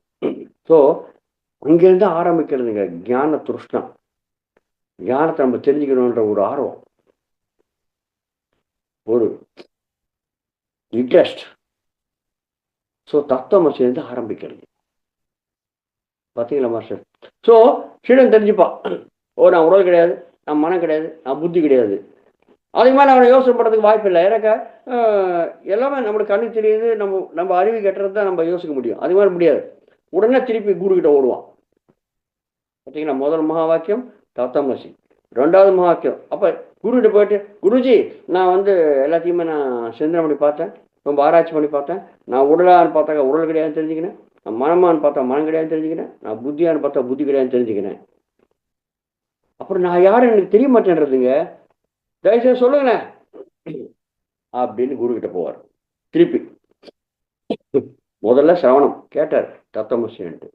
ஸோ அங்கேருந்து ஆரம்பிக்கிறதுங்க ஞான துருஷ்ணம். ஞானத்தை நம்ம தெரிஞ்சுக்கணுன்ற ஒரு ஆர்வம், ஒரு இன்ட்ரெஸ்ட். ஸோ தத்துவமசிலேருந்து ஆரம்பிக்கிறது. பார்த்தீங்களா மாஸ்டர்? ஸோ சீடன் தெரிஞ்சுப்பான், ஓ நான் உடல் கிடையாது, நான் மனம் கிடையாது, நான் புத்தி கிடையாது. அதுக்கு மேலே அவனை யோசனை பண்ணுறதுக்கு வாய்ப்பு இல்லை. எனக்கு எல்லாமே நம்மளுக்கு கண்ணு தெரியுது, நம்ம அறிவு கட்டுறது தான் நம்ம யோசிக்க முடியும். அது மாதிரி முடியாது. உடனே திருப்பி குரு கிட்ட ஓடுவான். பார்த்தீங்களா? முதல் மகா வாக்கியம் தத்துவமசி, ரெண்டாவது மகா வாக்கியம். அப்போ குருகிட்ட போயிட்டு, குருஜி நான் எல்லாத்தையுமே நான் சிந்தனை பண்ணி பார்த்தேன், ரொம்ப ஆராய்ச்சி பண்ணி பார்த்தேன். நான் உடலான்னு பார்த்தாக்க உடல் கிடையாதுன்னு தெரிஞ்சுக்கினேன், நான் மனமான்னு பார்த்தா மனம் கிடையாதுன்னு தெரிஞ்சுக்கினேன், நான் புத்தியான்னு பார்த்தா புத்தி கிடையாதுன்னு தெரிஞ்சுக்கினேன். அப்புறம் நான் யாரும் எனக்கு தெரிய மாட்டேன்றதுங்க, தயவுசெய்து சொல்லுங்கண்ணே அப்படின்னு குரு கிட்ட போவார். திருப்பி முதல்ல சிரவணம் கேட்டார் தத்துவமசின்ட்டு.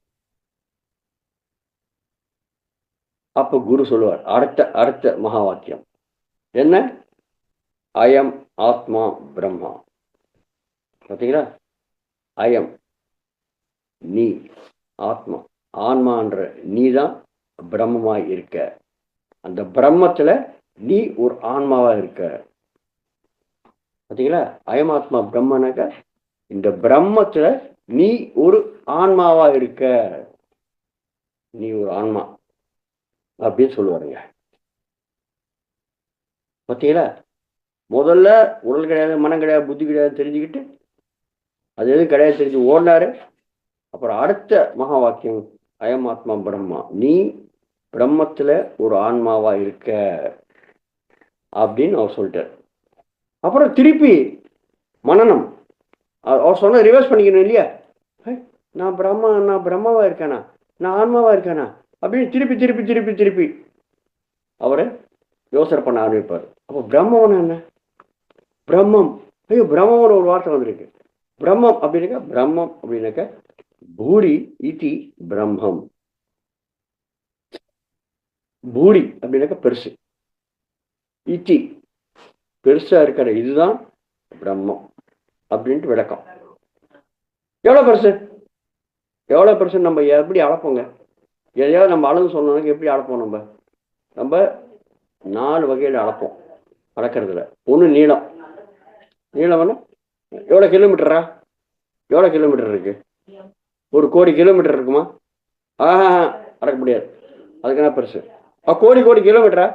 அப்போ குரு சொல்லுவார் அடுத்த மகா வாக்கியம், என்ன? அயம் ஆத்மா பிரம்மா. பார்த்தீங்களா? அயம் நீ, ஆத்மா ஆன்மான்ற நீ தான் பிரம்மமாய் இருக்க. அந்த பிரம்மத்துல நீ ஒரு ஆன்மாவா இருக்க. பார்த்தீங்களா? அயம் ஆத்மா பிரம்மனாக்க இந்த பிரம்மத்துல நீ ஒரு ஆன்மாவா இருக்க. நீ ஒரு ஆன்மா அப்படின்னு சொல்லுவாருங்க. பார்த்தீங்களா? முதல்ல உடல் கிடையாது, மனம் கிடையாது, புத்தி கிடையாது தெரிஞ்சுக்கிட்டு அது எதுவும் கிடையாது தெரிஞ்சு ஓடினாரு. அப்புறம் அடுத்த மகா வாக்கியம் அயம் ஆத்மா பிரம்மா, நீ பிரம்மத்துல ஒரு ஆன்மாவா இருக்க அப்படின்னு அவர் சொல்லிட்டார். அப்புறம் திருப்பி மனநம் அவர் சொன்ன ரிவர்ஸ் பண்ணிக்கணும் இல்லையா? நான் பிரம்மாவா இருக்கேனா, நான் ஆன்மாவா இருக்கேனா அப்படின்னு திருப்பி திருப்பி திருப்பி திருப்பி அவரை யோசனை பண்ண ஆரம்பிப்பார். அப்போ பிரம்மம்னு என்ன? பிரம்மம், ஐயோ பிரம்மம்னு ஒரு வார்த்தை வந்திருக்கு. பிரம்மம் அப்படின்னாக்க, பிரம்மம் அப்படின்னாக்க பூரி இதி பிரம்மம். பூரி அப்படின்னாக்க பெருசு, இத்தி பெருசா இருக்கிற இதுதான் பிரம்மம் அப்படின்ட்டு விளக்கம். எவ்வளவு பெருசு, எவ்வளவு பெருசு நம்ம எப்படி அளப்போங்க? எதையாவது நம்ம அளவு சொல்லணும்னா எப்படி அளப்போம்? நம்ம நம்ம 4 வகையில் அளப்போம். அளக்கிறதுல ஒன்று நீளம். நீளம்னா எவ்வளோ கிலோமீட்டரா? எவ்வளோ கிலோமீட்டர் இருக்கு? 1 கோடி கிலோமீட்டர் இருக்குமா? ஆஹா, அளக்க முடியாது. அதுக்கு என்ன பெருசு? கோடி கோடி கிலோமீட்டரா?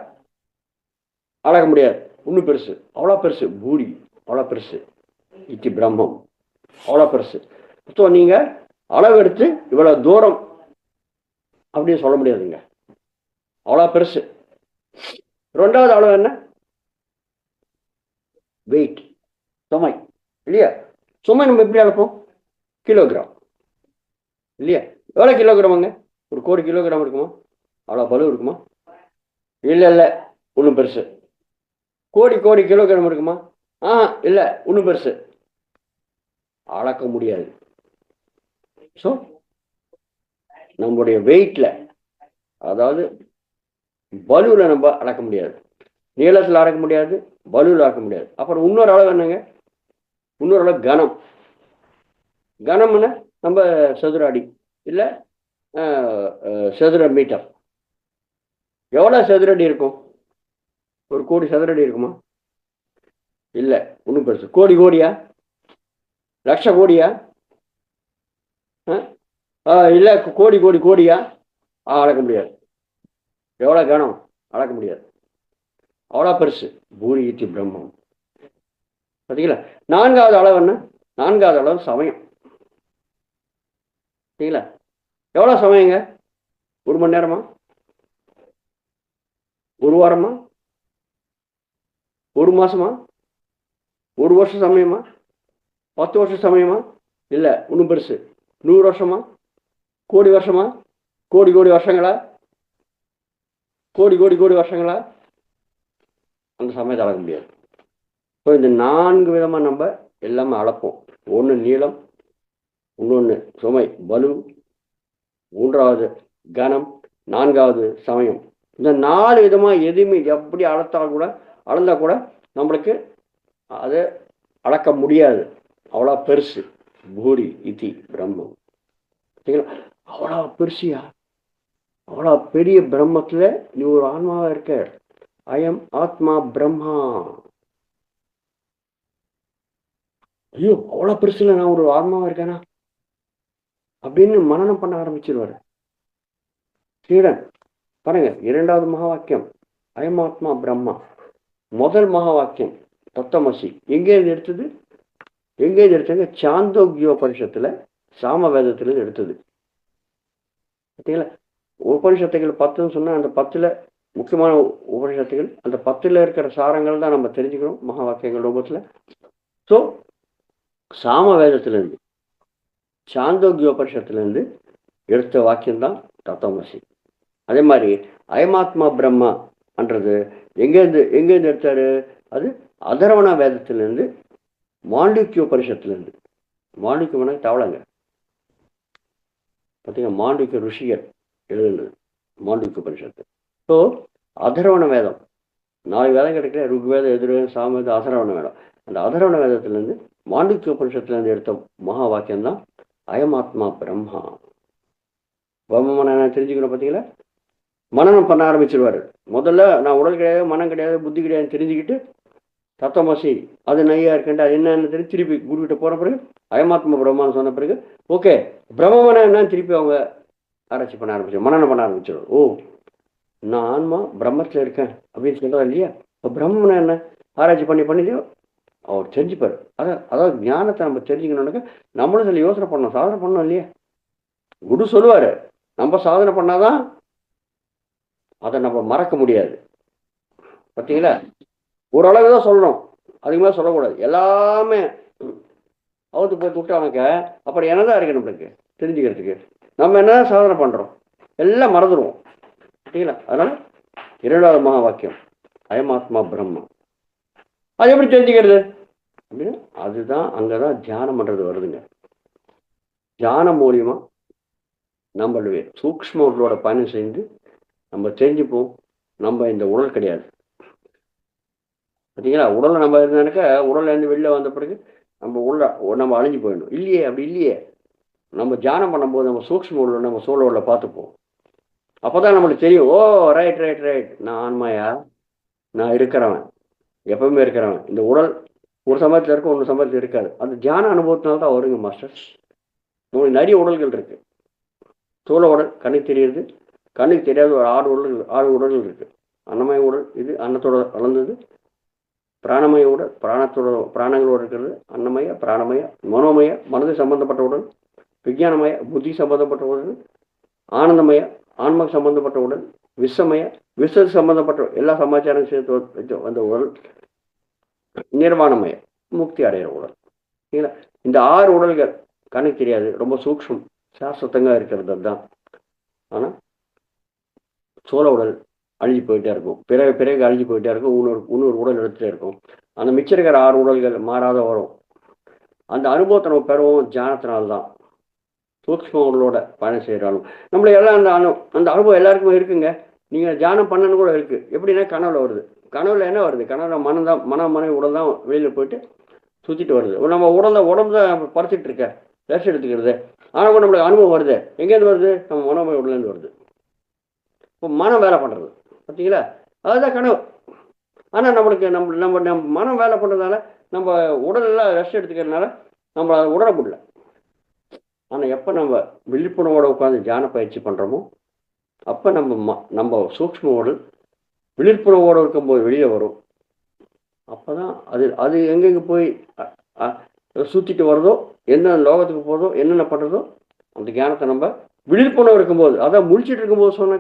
அளக்க முடியாது. இன்னும் பெருசு, அவ்வளோ பெருசு பூரி, அவ்வளோ பெருசு இத்தி பிரம்மம், அவ்வளோ பெருசு. ஸோ நீங்க அளவு எடுத்து இவ்வளவு தூரம் அப்படின்னு சொல்ல முடியாதுங்க, அவ்வளோ பெருசு. ரெண்டாவது அளவு என்ன? வெயிட், சுமை இல்லையா? சுமை நம்ம எப்படி அளப்போம்? கிலோகிராம் இல்லையா? எவ்வளோ கிலோகிராமுங்க? 1 கோடி கிலோகிராம் இருக்குமா? அவ்வளோ பலு இருக்குமா? இல்லை இல்லை, இன்னும் பெருசு. கோடி கோடி கிலோகிராம் இருக்குமா? இல்லை, இன்னும் பெருசு, அளக்க முடியாது. ஸோ நம்முடைய வெயிட்ல, அதாவது பலுவில் நம்ம அளக்க முடியாது, நீளத்தில் அளக்க முடியாது, பலுவில் அளக்க முடியாது. அப்புறம் இன்னொரு அளவு என்னங்க? இன்னொரு அளவு கனம். கனம்னா நம்ம சதுர அடி இல்லை சதுர மீட்டர். எவ்வளோ சதுர அடி இருக்கும்? 1 கோடி சதுர அடி இருக்குமா? இல்லை, இன்னும் பெருசு. கோடி கோடியா? லட்ச கோடியா? இல்லை, கோடி கோடி கோடியா? அளக்க முடியாது. எவ்வளோ கனம்? அளக்க முடியாது, அவ்வளோ பெருசு பூரி இத்தி பிரம்மம். பார்த்தீங்களா? 4வது அளவு என்ன? 4வது அளவு சமயம். சரிங்களா? எவ்வளோ சமயங்க? 1 மணி நேரமா? 1 வாரமா? 1 மாசமா? 1 வருஷம் சமயமா? 10 வருஷம் சமயமா? இல்லை, இன்னும் பெருசு. 100 வருஷமா? கோடி வருஷமா? கோடி கோடி வருஷங்களா? கோடி கோடி கோடி வருஷங்களா? அந்த சமயத்தை அளக்க முடியாது. ஸோ இந்த 4 விதமாக நம்ம எல்லாமே அளப்போம். ஒன்று நீளம், இன்னொன்று சுமை பலு, 3வது கனம், 4வது சமயம். இந்த 4 விதமாக எதுவுமே எப்படி அளந்தா கூட நம்மளுக்கு அதை அளக்க முடியாது, அவ்வளோ பெருசு பூரி இத்தி பிரம்மம். சரிங்களா? அவ்வளோ பெருசியா? அவ்வளோ பெரிய பிரம்மத்தில் நீ ஒரு ஆன்மாவா இருக்க. அயம் ஆத்மா பிரம்மா. ஐயோ, அவ்வளோ பெருசுல நான் ஒரு ஆத்மாவா இருக்கேனா அப்படின்னு மனனம் பண்ண ஆரம்பிச்சிருவாரு சீடன். பாருங்க, 2வது மகா வாக்கியம் அயம் ஆத்மா பிரம்மா. முதல் மகா வாக்கியம் தத்தமசி எங்கேருந்து எடுத்தது? எங்கேருந்து எடுத்தாங்க? சாந்தோக்கியோபனிஷத்துல, சாமவேதத்திலிருந்து எடுத்தது. பார்த்தீங்களா? உபனிஷத்துகள் 10ன்னு சொன்னா அந்த 10ல் முக்கியமான உபனிஷத்துகள், அந்த 10ல் இருக்கிற சாரங்கள் தான் நம்ம தெரிஞ்சுக்கிறோம் மகா வாக்கியங்கள் ரூபத்தில். ஸோ சாமவேதத்திலிருந்து, சாந்தோக்கியோபனிஷத்துலேருந்து எடுத்த வாக்கியம்தான் தத்துவமசி. அதே மாதிரி அயமாத்மா பிரம்மான்றது எங்கேருந்து எடுத்தாரு? அது அதர்வண வேதத்திலிருந்து, மாண்டூக்கியோபனிஷத்துலேருந்து. மாண்டூக்கியம்னா தவளைங்க. பார்த்தீங்கன்னா மாண்டூக்கிய ருஷியர் எழுதுனது மாண்டூக்கியோபனிஷத்து. ஸோ அதர்வண வேதம் 4 வேதம் கிடைக்கல, ருக்வேதம், எதிர்வேதம், சாமவேதம், அதர்வண வேதம். அந்த அதர்வண வேதத்திலேருந்து மாண்டூக்கிய உபனிஷத்துலேருந்து எடுத்த மகா வாக்கியம் தான் அயமாத்மா பிரம்மா. பிரம்மனை தெரிஞ்சுக்கணும். பார்த்தீங்களா, மனனம் பண்ண ஆரம்பிச்சிருவாரு. முதல்ல நான் உடல் கிடையாது, மனம் கிடையாது, புத்தி கிடையாதுன்னு தெரிஞ்சுக்கிட்டு தத்துவமசி அது நையா இருக்குன்ட்டு அது என்னன்னு தெரிஞ்சு திருப்பி குருக்கிட்ட போன பிறகு அயமாத்மா பிரம்மான்னு சொன்ன பிறகு ஓகே பிரம்மனா என்னன்னு திருப்பி அவங்க ஆராய்ச்சி பண்ண ஆரம்பிச்சு மனனம் பண்ண ஆரம்பிச்சிடும். ஓ, நான் ஆன்மா பிரம்மத்தில் இருக்கேன் அப்படின்னு சொல்கிறா இல்லையா, இப்போ பிரம்மனா என்ன ஆராய்ச்சி பண்ணி பண்ணிலையோ அவர் தெரிஞ்சுப்பார். அதாவது ஞானத்தை நம்ம தெரிஞ்சுக்கணுன்னாக்க நம்மளும் சில யோசனை பண்ணணும், சாதனை பண்ணணும் இல்லையா. குரு சொல்லுவார், நம்ம சாதனை பண்ணாதான் அதை நம்ம மறக்க முடியாது. பார்த்தீங்களா, ஓரளவு தான் சொல்லணும், அதுக்கு மேலே சொல்லக்கூடாது. எல்லாமே அவுத்து போய் விட்டானாக்க அப்புறம் என்னதான் இருக்கு நம்மளுக்கு தெரிஞ்சுக்கிறதுக்கு. நம்ம என்னதான் சாதனை பண்ணுறோம், எல்லாம் மறந்துடுவோம். சரிங்களா, அதனால 2வது மகா வாக்கியம் அயமாத்மா பிரம்மம். அது எப்படி தெரிஞ்சுக்கிறது அப்படின்னா அதுதான் அங்கதான் தியானம் பண்றது வருதுங்க. தியானம் மூலியமா நம்மளுடைய சூக்ஷ்ம உடலோட பயணம் செய்து நம்ம தெரிஞ்சுப்போம் நம்ம இந்த உடல் கிடையாது. பார்த்தீங்களா, உடலை நம்ம இருந்தானாக்கா உடல்ல இருந்து வெளில வந்த பிறகு நம்ம அழிஞ்சு போயிடணும். இல்லையே, அப்படி இல்லையே. நம்ம தியானம் பண்ணும்போது நம்ம சூக்ஷ்ம உடல் நம்ம சோழ உடலை பார்த்துப்போம். அப்போதான் நம்மளுக்கு தெரியும், ஓ ரைட் ரைட் ரைட், நான் ஆன்மாயா, நான் இருக்கிறவன், எப்பவுமே இருக்கிறவன். இந்த உடல் ஒரு சமயத்தில் இருக்கும், ஒரு சமயத்தில் இருக்காது. அந்த தியான அனுபவத்தினால தான் வருங்க மாஸ்டர். உங்களுக்கு நிறைய உடல்கள் இருக்கு. சோழ உடல் கண்ணுக்கு தெரியுது, கண்ணுக்கு தெரியாத ஒரு 6 உடல்கள் இருக்கு. அன்னமய உடல், இது அன்னத்தோட வளர்ந்தது. பிராணமய உடல், பிராணங்களோடு இருக்கிறது. அன்னமய, பிராணமய, மனோமய, மனது சம்பந்தப்பட்ட உடல். விஞ்ஞானமய, புத்தி சம்பந்தப்பட்ட உடல். ஆனந்தமய, ஆன்ம சம்பந்தப்பட்ட உடல். விஸ்வமய, விஸ்வ சம்பந்தப்பட்ட எல்லா சமாச்சாரம் சேர்த்து வந்த உடல். நிர்வாணமய, முக்தி அடைகிற உடல். சரிங்களா, இந்த 6 உடல்கள் கணக்கு தெரியாது, ரொம்ப சூக்ஷ்மம், சாஸ்வத்தங்க இருக்கிறது தான். ஆனால் சோழ உடல் அழிஞ்சு போயிட்டே இருக்கும், பிறகு அழிஞ்சு போயிட்டே இருக்கும், இன்னொரு உடல் எடுத்துகிட்டே இருக்கும். அந்த மிச்சம் இருக்கிற 6 உடல்கள் மாறாத வரும். அந்த அனுபவத்தை நம்ம பெறுவோம் தியானத்தினால்தான். சூக்ஷ்ம உடலோட பயணம் செய்கிறாலும் நம்மளை எல்லாம் அந்த அனுபவம் எல்லாருக்குமே இருக்குங்க. நீங்கள் தியானம் பண்ணனு கூட இருக்கு. எப்படின்னா கனவுல வருது. கனவுல என்ன வருது, கனவுல மன உடல் தான் வெளியில் போயிட்டு சுற்றிட்டு வருது. நம்ம உடம்பு தான் பறிச்சிட்டு இருக்க ரெஸ்ட் எடுத்துக்கிறது. ஆனால் கூட நம்மளுக்கு அனுபவம் வருது. எங்கேருந்து வருது, நம்ம மனோமய உடலேருந்து வருது. இப்போ மனம் வேலை பண்ணுறது பார்த்தீங்களா, அதுதான் கனவு. ஆனால் நம்மளுக்கு நம்ம மனம் வேலை பண்ணுறதுனால நம்ம உடலெல்லாம் ரெஸ்ட் எடுத்துக்கிறதுனால நம்ம அதை உணர முடியல. ஆனால் எப்போ நம்ம விழிப்புணர்வோட உட்காந்து தியான பயிற்சி பண்ணுறோமோ அப்போ நம்ம சூக்ஷ்ம உடல் விழிப்புணர்வோடு இருக்கும்போது வெளியே வரும். அப்போ தான் அது எங்கெங்கே போய் சுற்றிட்டு வருதோ, என்ன லோகத்துக்கு போதோ, என்னென்ன பண்ணுறதோ அந்த தியானத்தை நம்ம விழிப்புணர்வு இருக்கும்போது, அதான் முடிச்சுட்டு இருக்கும்போது சொன்ன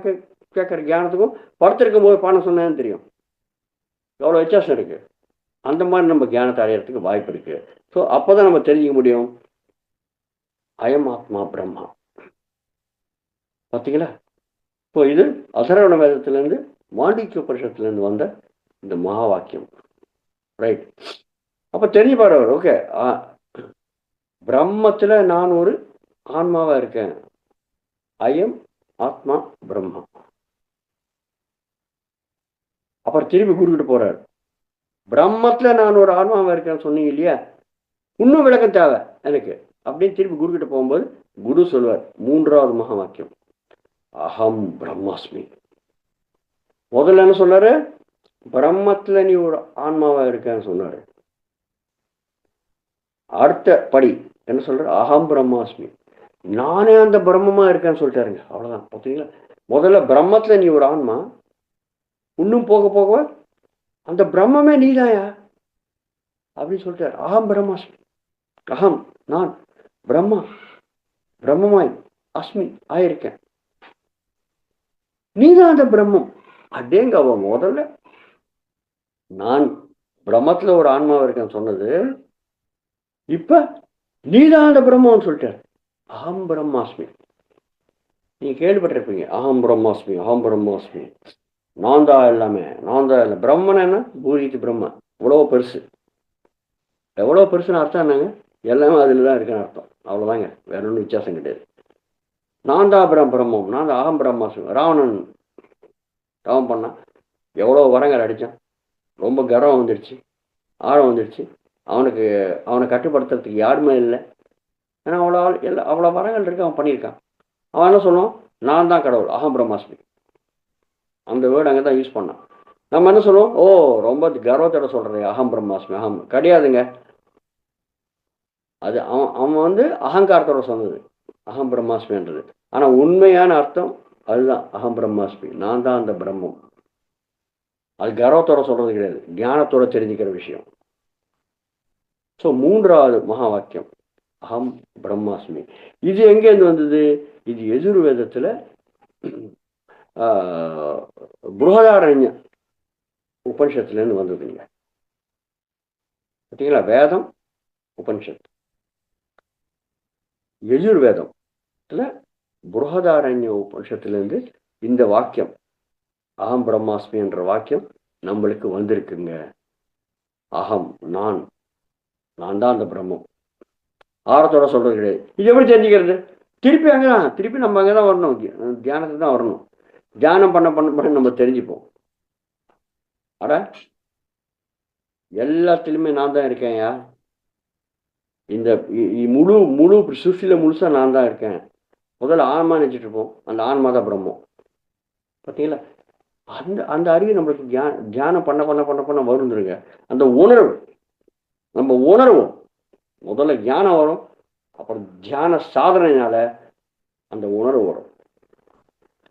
கேட்குற தியானத்துக்கும் படுத்திருக்கும் போது பாடம் சொன்னேன்னு தெரியும், எவ்வளோ வித்தியாசம் இருக்குது. அந்த மாதிரி நம்ம தியானத்தை அடையிறதுக்கு வாய்ப்பு இருக்குது. ஸோ அப்போ தான் நம்ம தெரிஞ்சிக்க முடியும் அயம் ஆத்மா பிரம்மா. பார்த்தீங்களா, இப்போ இது அதர்வண வேதத்திலேருந்து மாண்டூக்கிய உபனிஷத்துலேருந்து வந்த இந்த மகா வாக்கியம். ரைட், அப்போ தெரிஞ்சு பாரு அவர். ஓகே, பிரம்மத்தில் நான் ஒரு ஆன்மாவாக இருக்கேன். அயம் ஆத்மா பிரம்மா. அப்புறம் திருப்பி குருக்கிட்டு போறாரு, பிரம்மத்தில் நான் ஒரு ஆன்மாவாக இருக்கேன்னு சொன்னீங்க இல்லையா, இன்னும் விளக்கம் தேவை எனக்கு அப்படின்னு திருப்பி குருக்கிட்ட போகும்போது குரு சொல்வார் 3வது மகா வாக்கியம் அகம் பிரம்மாஸ்மி. முதல்ல என்ன சொன்னாரு, பிரம்மத்துல நீ ஒரு ஆன்மாவா இருக்கன்னு சொன்னாரு. அடுத்த படி என்ன சொல்ற, அகம் பிரம்மாஸ்மி, நானே அந்த பிரம்மமா இருக்கேன்னு சொல்லிட்டாருங்க. அவ்வளவுதான். பார்த்தீங்களா, முதல்ல பிரம்மத்துல நீ ஒரு ஆன்மா, இன்னும் போக போக அந்த பிரம்மமே நீதாயா அப்படின்னு சொல்லிட்டாரு. அகம் பிரம்மாஸ்மி, அகம் நான் பிரம்மா, பிரம்மமாய் அஸ்மி ஆயிருக்கேன், நீதான் அந்த பிரம்மம். அடேங்க, அவ முதல்ல நான் பிரம்மத்துல ஒரு ஆன்மாவா இருக்கேன்னு சொன்னது, இப்ப நீதான் அந்த பிரம்மன்னு சொல்லிட்டார். அகம் பிரம்மாஸ்மி. நீங்க கேள்விப்பட்டிருப்பீங்க, அகம் பிரம்மாஸ்மி, அகம் பிரம்மாஸ்மி, நான் தான் எல்லாமே, நான் தான் இல்லை. பிரம்மன் என்ன, பூரித்து பிரம்மன் இவ்வளவு பெருசு. எவ்வளவு பெருசுன்னு அர்த்தம் என்னங்க, எல்லாமே அதுல தான் இருக்குன்னு அர்த்தம். அவ்வளவுதாங்க, வேற ஒன்றும் வித்தியாசம் கிடையாது. நான் தான் பிரம்மம், நான் தான் அகம் பிரம்மாஸ்மி. ராவணன் தவம் பண்ணான், எவ்வளோ வரங்கள் அடித்தான், ரொம்ப கர்வம் வந்துடுச்சு, ஆழம் வந்துடுச்சு. அவனை கட்டுப்படுத்துறதுக்கு யாருமே இல்லை. ஏன்னா அவ்வளோ வரங்கள் இருக்கு, அவன் பண்ணியிருக்கான். அவன் என்ன சொல்லுவான், நான் தான் கடவுள், அகம் பிரம்மாஸ்மி. அந்த வேர்டு அங்கே தான் யூஸ் பண்ணான். நம்ம என்ன சொல்லுவோம், ஓ ரொம்ப கர்வத்தோட சொல்றது அகம் பிரம்மாஸ்மி. அகம் கிடையாதுங்க. அது அவன் அவன் வந்து அகங்காரத்தோட சொன்னது அகம் பிரம்மாஸ்மின்றது. ஆனால் உண்மையான அர்த்தம் அதுதான், அகம் பிரம்மாஸ்மி, நான் தான் அந்த பிரம்மம். அது கர்வத்தோட சொல்றது கிடையாது, ஞானத்தோட தெரிஞ்சுக்கிற விஷயம். ஸோ 3வது மகா வாக்கியம் அகம் பிரம்மாஸ்மி. இது எங்கேருந்து வந்தது? இது எஜுர்வேதத்தில் புருஹதாரண்ய உபனிஷத்துலேருந்து வந்ததுங்க. பார்த்தீங்களா, வேதம் உபனிஷத். எஜுர்வேதத்தில் புருஹதாரண்ய உபனிஷத்துலேருந்து இந்த வாக்கியம் அகம் பிரம்மாஸ்மி என்ற வாக்கியம் நம்மளுக்கு வந்திருக்குங்க. அகம், நான் தான் அந்த பிரம்மம். ஆரத்தோட சொல்றது கிடையாது. இது எப்படி தெரிஞ்சுக்கிறது? திருப்பி நம்ம அங்கே தான் வரணும், தியானத்துக்கு தான் வரணும். தியானம் பண்ண நம்ம தெரிஞ்சுப்போம். அட எல்லாத்துலேயுமே நான் தான் இருக்கேன்யா. இந்த முழு சுஷ்டியில் முழுசாக நான் தான் இருக்கேன். முதல்ல ஆன்மா நினச்சிட்டு இருப்போம், அந்த ஆன்மா தான் பிரம்மம். பார்த்தீங்களா, அந்த அறிவு நம்மளுக்கு தியானம் பண்ண வருந்துருங்க. அந்த உணர்வு நம்ம உணர்வோம். முதல்ல ஞானம் வரும், அப்புறம் தியான சாதனையினால அந்த உணர்வு வரும்.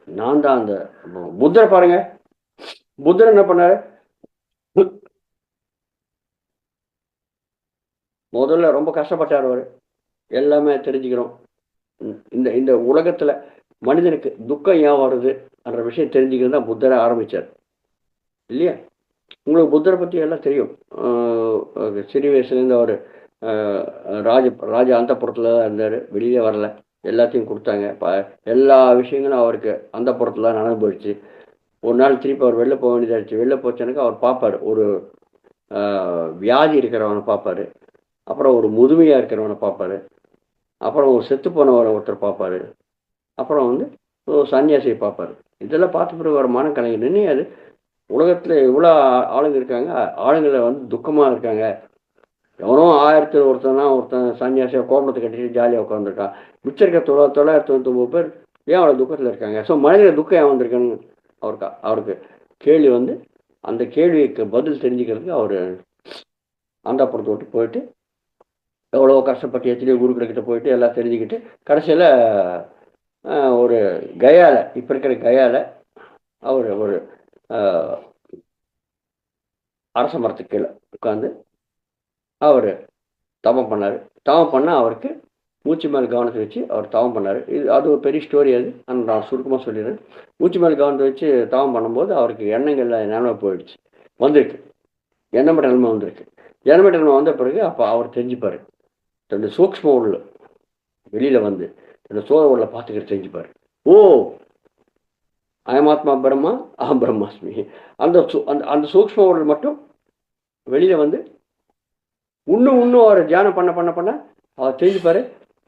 நான் தான் அந்த புத்தர். பாருங்க, புத்தர் என்ன பண்ணாரு? முதல்ல ரொம்ப கஷ்டப்பட்டார் அவர். எல்லாமே தெரிஞ்சுக்கிறோம். இந்த உலகத்துல மனிதனுக்கு துக்கம் ஏன் வருது என்ற விஷயம் தெரிஞ்சுக்கிறது தான் புத்தரை ஆரம்பிச்சார் இல்லையா? உங்களுக்கு புத்தரை பற்றி எல்லாம் தெரியும். சிறு வயசுலேருந்து அவர் ராஜ அந்தப்புறத்தில் தான் இருந்தார், வெளியே வரல. எல்லாத்தையும் கொடுத்தாங்க, எல்லா விஷயங்களும் அவருக்கு அந்தப்புறத்தில் தான் நடந்து போயிடுச்சு. ஒரு நாள் திருப்பி அவர் வெளில போக வேண்டியதாகிடுச்சு. வெளில போச்சனுக்கு அவர் பார்ப்பார், ஒரு வியாதி இருக்கிறவனை பார்ப்பார், அப்புறம் ஒரு முதுமையாக இருக்கிறவனை பார்ப்பார், அப்புறம் ஒரு செத்து போனவரை ஒருத்தர் பார்ப்பார், அப்புறம் வந்து ஒரு சன்னியாசியை பார்ப்பார். இதெல்லாம் பார்த்த பிறகு ஒரு மன கலைஞர் நினையாது, உலகத்தில் இவ்வளோ ஆளுங்க இருக்காங்க, ஆளுங்களை வந்து துக்கமாக இருக்காங்க. எவனோ 1000 ஒருத்தன் சன்னியாசியாக கோபத்தை கட்டிட்டு ஜாலியாக உட்காந்துருக்கான். மிச்சம் இருக்க 999 பேர் ஏன் அவ்வளோ துக்கத்தில் இருக்காங்க? ஸோ மனிதர்கள் துக்கம் ஏன் வந்திருக்கான்னு அவருக்கு கேள்வி வந்து, அந்த கேள்விக்கு பதில் தெரிஞ்சுக்கிறதுக்கு அவர் அந்த புறத்தை விட்டு போயிட்டு எவ்வளோ கஷ்டப்பட்டு எத்தனையோ குருக்கிட்ட போயிட்டு எல்லாம் தெரிஞ்சுக்கிட்டு கடைசியில் ஒரு கயால, இப்போ இருக்கிற கயால அவர் ஒரு அரச மரத்துக்கு கீழே உட்காந்து அவர் தவம் பண்ணார். தவம் பண்ணால் அவருக்கு மூச்சு மேல் கவனத்தை வச்சு அவர் தவம் பண்ணார். அது ஒரு பெரிய ஸ்டோரி. அது நான் சுருக்கமாக சொல்லிடுறேன். மூச்சு மேல் கவனத்தை வச்சு தவம் பண்ணும்போது அவருக்கு எண்ணங்கள்ல நிலைமை போயிடுச்சு, வந்திருக்கு, எண்ணமட்ட நிலைமை வந்திருக்கு. எண்ணமட்ட நிலைமை வந்த பிறகு அப்போ அவர் தெரிஞ்சுப்பார், தன்னுடைய சூக்ஷ்ம உள்ள வெளியில் வந்து தன்னுடைய சோழ உள்ள பார்த்துக்கிட்டு தெரிஞ்சுப்பார், ஓ அயமாத்மா பிரம்மா அகம் பிரம்மாஸ்மி. அந்த சூக்ஷ்ம உடல் மட்டும் வெளியில் வந்து இன்னும் அவர் தியானம் பண்ண அவர் தெரிஞ்சுப்பார்,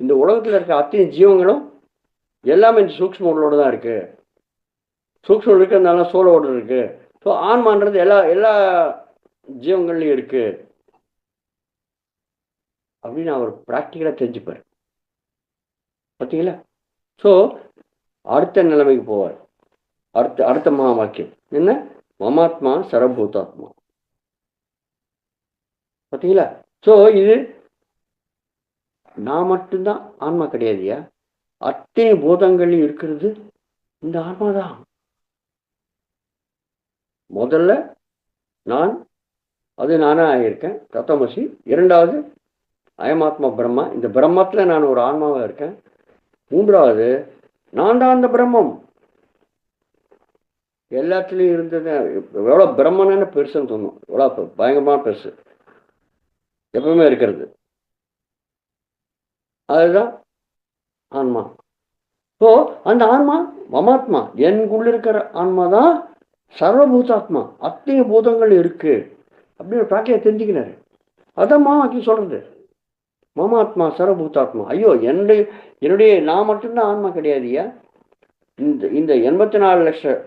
இந்த உலகத்தில் இருக்க அத்தனை ஜீவங்களும் எல்லாமே இந்த சூக்ஷ்ம உடலோடு தான் இருக்குது. சூக்ஷ்ம உடல் இருக்கிறதுனால சோழ உடல் இருக்குது. ஸோ ஆன்மான்றது எல்லா ஜீவங்கள்லையும் இருக்குது அப்படின்னு அவர் ப்ராக்டிக்கலாக தெரிஞ்சுப்பார். பார்த்தீங்களா? ஸோ அடுத்த நிலைமைக்கு போவார். அடுத்த மகா வாக்கியம் என்ன? மமாத்மா சரபூதாத்மா. பார்த்தீங்களா? ஸோ இது நான் மட்டும்தான் ஆன்மா கிடையாதுயா, அத்தனை பூதங்கள் இருக்கிறது இந்த ஆன்மா தான். முதல்ல நான், அது நானே ஆகியிருக்கேன், தத்துவமசி. இரண்டாவது அயமாத்மா பிரம்மா, இந்த பிரம்மத்தில் நான் ஒரு ஆன்மாவாக இருக்கேன். மூன்றாவது நான் தான் அந்த பிரம்மம். எல்லாத்துலேயும் இருந்தது. எவ்வளோ பிரம்மன்னு பெருசுன்னு சொன்னோம், எவ்வளோ பயங்கரமான பெருசு, எப்பவுமே இருக்கிறது, அதுதான் ஆன்மா. ஸோ அந்த ஆன்மா மமாத்மா, எனக்குள்ள இருக்கிற ஆன்மா தான் சர்வபூதாத்மா, அத்தனை பூதங்கள் இருக்கு அப்படின்னு பிராட்டியை தெரிஞ்சுக்கினாரு. அதான் மாமாக்கி சொல்றது, மமாத்மா சர்வபூதாத்மா. ஐயோ, என்னுடைய நான் மட்டும்தான் ஆன்மா கிடையாதுயா. இந்த 84 லட்சம்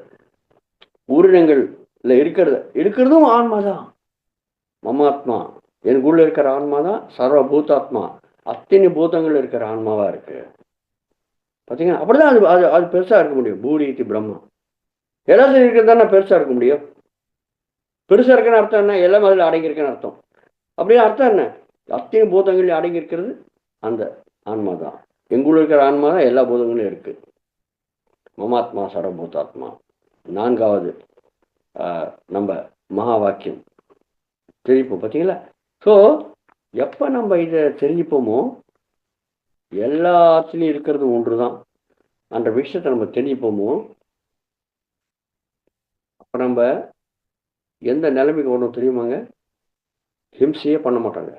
உயிரினங்கள் இல்லை இருக்கிறதும் ஆன்மா தான். மமாத்மா எனக்குள்ள இருக்கிற ஆன்மா தான் சர்வ பூதாத்மா. அத்தனை பூதங்கள் இருக்கிற ஆன்மாவா இருக்கு. பார்த்தீங்கன்னா அப்படிதான் அது அது அது பெருசா இருக்க முடியும். பூரீதி பிரம்மா எல்லாத்தையும் இருக்கிறது தானே பெருசா இருக்க முடியும். பெருசா இருக்குன்னு அர்த்தம் என்ன? எல்லாம் அதில் அடங்கியிருக்குன்னு அர்த்தம். அப்படின்னு அர்த்தம் என்ன? அத்தனை பூதங்கள் அடங்கி இருக்கிறது அந்த ஆன்மா தான். எங்குள்ள இருக்கிற ஆன்மா தான் எல்லா பூதங்களும் இருக்கு. மமாத்மா சர்வபூதாத்மா. 4வது நம்ம மகா வாக்கியம் தெரிவிப்போம். பார்த்தீங்களா? ஸோ எப்போ நம்ம இதை தெரிஞ்சுப்போமோ எல்லாத்துலேயும் இருக்கிறது ஒன்று தான் அந்த விஷயத்தை நம்ம தெரிஞ்சுப்போமோ அப்போ நம்ம எந்த நிலைமைக்கு வரணும் தெரியுமாங்க? ஹிம்சையே பண்ண மாட்டாங்க.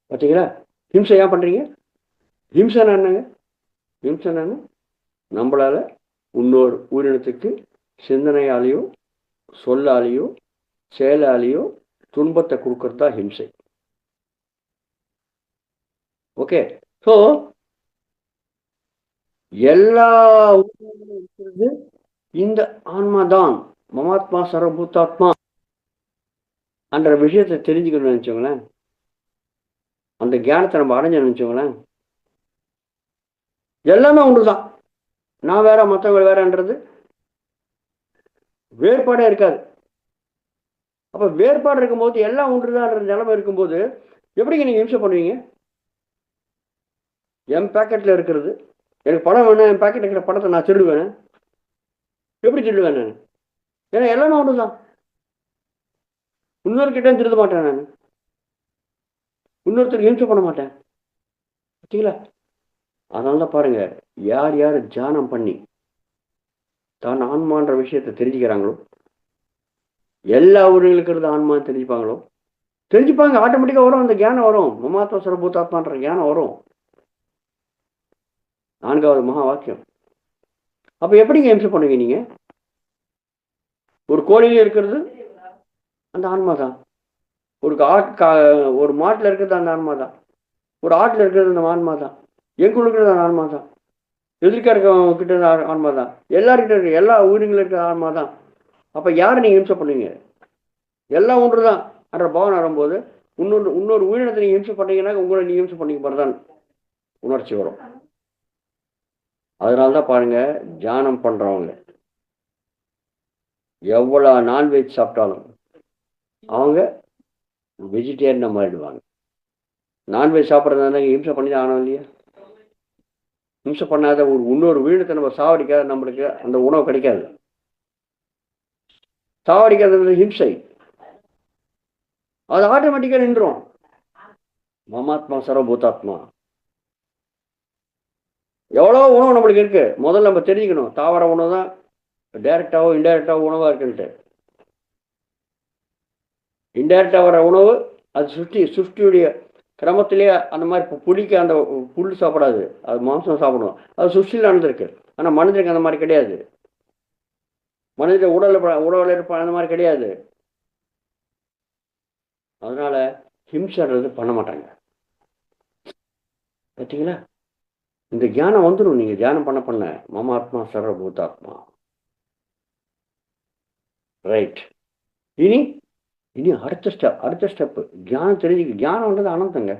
பார்த்தீங்களா? ஹிம்சை ஏன் பண்ணுறீங்க? ஹிம்சைனா என்னங்க? ஹிம்சைனா என்ன? நம்மளால் இன்னொரு உயிரினத்துக்கு சிந்தனையாலேயோ சொல்லாலேயோ செயலாலேயோ துன்பத்தை கொடுக்கறது தான் ஹிம்சை. ஓகே. ஸோ எல்லா உயிரினங்களும் இருக்கிறது இந்த ஆன்மா தான். மமாத்மா சர்வபூதாத்மா என்ற விஷயத்தை தெரிஞ்சுக்கணும்னு நினச்சோங்களேன், அந்த ஞானத்தை நம்ம அடைஞ்சு நினச்சோங்களேன், எல்லாமே ஒன்று தான். நான் வேற மற்றவங்க வேறன்றது வேறுபாடே இருக்காது. அப்போ வேறுபாடு இருக்கும்போது எல்லாம் ஒன்றுதான்ற நிலைமை இருக்கும்போது எப்படிங்க நீங்கள் ஹிம்சை பண்ணுவீங்க? என் பேக்கெட்டில் இருக்கிறது எனக்கு பணம் வேணும், என் பேக்கெட்டில் இருக்கிற பணத்தை நான் திருடுவேன். எப்படி திருடுவேன் நான்? ஏன்னா எல்லாமே ஒன்று தான். இன்னொருக்கிட்டே திருட மாட்டேன் நான். இன்னொருத்தருக்கு ஹிம்சை பண்ண மாட்டேன். பார்த்தீங்களா? அதனால தான் பாருங்க, யார் யார் தியானம் பண்ணி தான் ஆன்மான்ற விஷயத்தை தெரிஞ்சுக்கிறாங்களோ, எல்லா ஊர்களுக்கு இருக்கிறது ஆன்மான்னு தெரிஞ்சுப்பாங்க. ஆட்டோமேட்டிக்காக வரும், அந்த ஞானம் வரும். மமாத்மா சர்வபூதாத்மான்ற ஞானம் வரும். 4வது மகா வாக்கியம். அப்போ எப்படிங்க ஹிம்சை பண்ணுவீங்க நீங்க? ஒரு கோழியில இருக்கிறது அந்த ஆன்மா தான். ஒரு மாட்டில் இருக்கிறது அந்த ஆன்மா தான். ஒரு ஆட்டில் இருக்கிறது அந்த ஆன்மா தான். எங்குள்ள இருக்கிறது அந்த ஆன்மா தான். எதிர்க்க இருக்கவங்க கிட்ட இருந்த ஆன்மா தான். எல்லாருக்கிட்ட இருக்க எல்லா உயிரினங்களும் இருக்கிற ஆன்மா தான். அப்போ யாரை நீங்கள் ஹிம்சை பண்ணுவீங்க? எல்லாம் ஒன்று தான் என்ற பாவனை வரும்போது இன்னொரு உயிரினத்தை நீங்கள் ஹிம்சை பண்ணீங்கன்னா உங்களை நீங்கள் ஹிம்சை பண்ணிக்க போகிறதான் உணர்ச்சி வரும். அதனால தான் பாருங்க, தியானம் பண்ணுறவங்க எவ்வளோ நான்வெஜ் சாப்பிட்டாலும் அவங்க வெஜிடேரியனை மாறிடுவாங்க. நான்வெஜ் சாப்பிட்றதுனால ஹிம்சை பண்ணி தான் ஆனோம் இல்லையா? ஹிம்சை பண்ணாத இன்னொரு உயிரினத்தை நம்ம சாவடிக்காத நம்மளுக்கு அந்த உணவு கிடைக்காது. சாவடிக்காத ஹிம்சை அது ஆட்டோமேட்டிக்காக நின்றும். மமாத்மா சர்வபூதாத்மா. எவ்வளோ உணவு நம்மளுக்கு இருக்கு, முதல்ல நம்ம தெரிஞ்சுக்கணும். தாவர உணவு தான் டைரக்டாவோ இன்டைரக்டாவோ உணவாக இருக்குன்ட்டு. இன்டைரக்டாக வர உணவு அது சுஷ்டியுடைய கிரமத்திலேயே அந்த மாதிரி புளிக்க அந்த புல் சாப்பிடாது, அது மாംസം சாப்பிடும். அது சுஷ்டியில் நடந்திருக்கு. ஆனால் மனிதனுக்கு அந்த மாதிரி கிடையாது. மனித உடல் இருப்ப அந்த மாதிரி கிடையாது. அதனால ஹிம்சன்றது பண்ண மாட்டாங்க. பார்த்தீங்களா? இந்த தியானம் வந்துடும். நீங்கள் தியானம் பண்ண மமாத்மா சர்வபூதாத்மா. ரைட். இனி அடுத்த ஸ்டெப்பு தியானம் தியானம்ன்றது அனந்தங்க.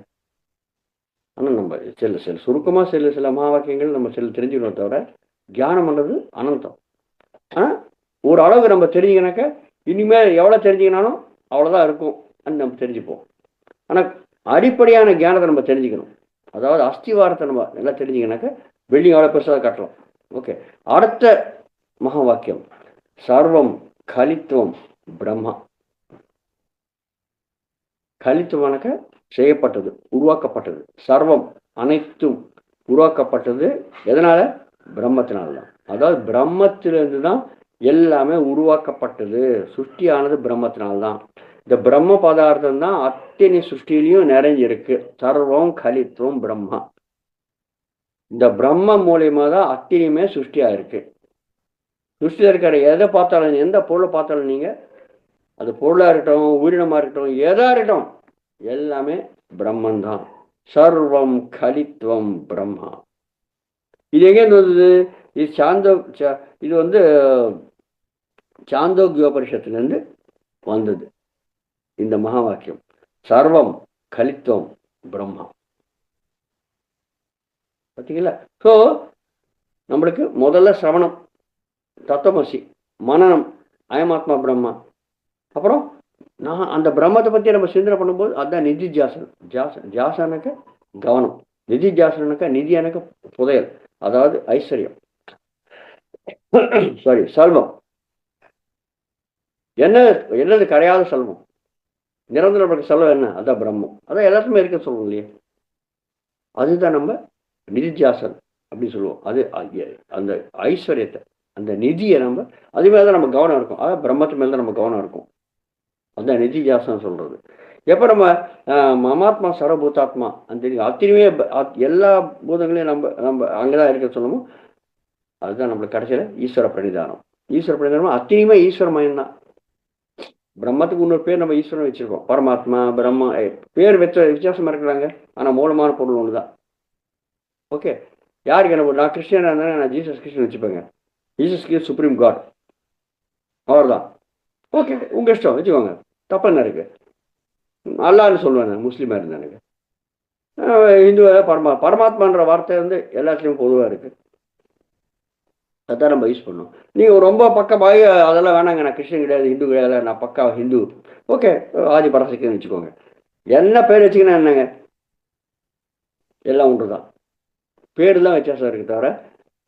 ஆனால் நம்ம சில சுருக்கமாக சில மகாவாக்கியங்கள் நம்ம தெரிஞ்சுக்கணும். தவிர தியானம்ன்றது அனந்தம். ஆனால் ஒரு அளவுக்கு நம்ம தெரிஞ்சுக்கினாக்க இனிமேல் எவ்வளோ தெரிஞ்சுக்கினாலும் அவ்வளோதான் இருக்கும் நம்ம தெரிஞ்சுப்போம். ஆனால் அடிப்படையான ஞானத்தை நம்ம தெரிஞ்சுக்கணும். அதாவது அஸ்திவாரத்தை நம்ம நல்லா தெரிஞ்சுக்கினாக்க வெள்ளி எவ்வளோ பெருசாக காட்டலாம். ஓகே. அடுத்த மகா வாக்கியம் சர்வம் கலித்துவம் பிரம்மா. கலித்துவனாக்க செய்யப்பட்டது, உருவாக்கப்பட்டது. சர்வம் அனைத்தும் உருவாக்கப்பட்டது எதனால? பிரம்மத்தினால்தான். அதாவது பிரம்மத்திலிருந்து தான் எல்லாமே உருவாக்கப்பட்டது. சுஷ்டியானது பிரம்மத்தினால்தான். இந்த பிரம்ம பதார்த்தம் தான் அத்தனை சுஷ்டிலையும் நிறைஞ்சிருக்கு. சர்வம் கலித்துவம் பிரம்மா. இந்த பிரம்ம மூலியமா தான் அத்தனையுமே சுஷ்டியா இருக்கு. சுஷ்டியில் இருக்கிற எதை பார்த்தாலும், எந்த பொருளை பார்த்தாலும் நீங்க, அது பொருளாக இருக்கட்டும், உயிரினமாக இருக்கட்டும், எதா இருக்கட்டும், எல்லாமே பிரம்மன் தான். சர்வம் கலித்துவம் பிரம்மா. இது எங்கேருந்து வந்தது? இது இது சாந்தோக்கியோபனிஷத்துலேருந்து வந்தது இந்த மகா வாக்கியம். சர்வம் கலித்துவம் பிரம்மா. பார்த்தீங்களா? ஸோ நம்மளுக்கு முதல்ல சிரவணம் தத்துவமசி, மனனம் அயமாத்மா பிரம்மா. அப்புறம் நான் அந்த பிரம்மத்தை பற்றி நம்ம சிந்தனை பண்ணும்போது அதுதான் நிதி ஜாசனம். ஜாசனக்க கவனம், நிதி ஜாசனக்க நிதி எனக்கு புதையல், அதாவது ஐஸ்வர்யம். சாரி, செல்வம். என்னது கரையாத செல்வம், நிரந்தர செல்வம் என்ன? அதான் பிரம்மம். அதான் எல்லாத்துக்குமே இருக்க சொல்லுவோம் இல்லையா? அதுதான் நம்ம நிதிஜாசன் அப்படின்னு சொல்லுவோம். அது அந்த ஐஸ்வர்யத்தை, அந்த நிதியை நம்ம அது மேலே தான் நம்ம கவனம் இருக்கும். அதான் பிரம்மத்து மேலே தான் நம்ம கவனம் இருக்கும். அதுதான் நிதிஜாசனம் சொல்றது. எப்போ நம்ம மமாத்மா சர்வபூதாத்மா அந்த அத்தனையுமே எல்லா பூதங்களையும் நம்ம அங்கேதான் இருக்க சொல்லணும். அதுதான் நம்மளுக்கு கடைசியில் ஈஸ்வர பிரணிதானம். ஈஸ்வர பிரணிதானம் அத்தனையுமே ஈஸ்வரமயம் தான். பிரம்மத்துக்கு இன்னொரு பேர் நம்ம ஈஸ்வரன் வச்சிருக்கோம். பரமாத்மா, பிரம்மா, பேர் வித்தியாசமா இருக்கிறாங்க, ஆனால் மூலமான பொருள் ஒன்று தான். ஓகே, யாருக்கு என்ன? நான் கிறிஸ்டியனாக இருந்தாலும் நான் ஜீசஸ் கிறிஸ்டின் வச்சுப்பேங்க. ஜீசஸ் கிறிஸ்ட் சுப்ரீம் காட், அவர் தான். ஓகே, உங்கள் இஷ்டம் வச்சுக்கோங்க, தப்பு என்ன இருக்கு? அல்லான்னு சொல்லுவேன் நான் முஸ்லீமாக இருந்தேன். எனக்கு இந்துவாக பரமாத்மான்ற வார்த்தை வந்து எல்லாத்துலேயும் பொதுவாக இருக்கு. அதான் நம்ம யூஸ் பண்ணோம். நீங்கள் ரொம்ப பக்கமாகி அதெல்லாம் வேணாங்க, நான் கிறிஸ்டின் கிடையாது, ஹிந்து கிடையாது, நான் பக்கா ஹிந்து. ஓகே, ஆதி பரசக்தின்னு வச்சுக்கோங்க. என்ன பேர் வச்சுக்கினா என்னங்க, எல்லாம் ஒன்று தான். பேர் தான் வித்தியாசம் இருக்கு தவிர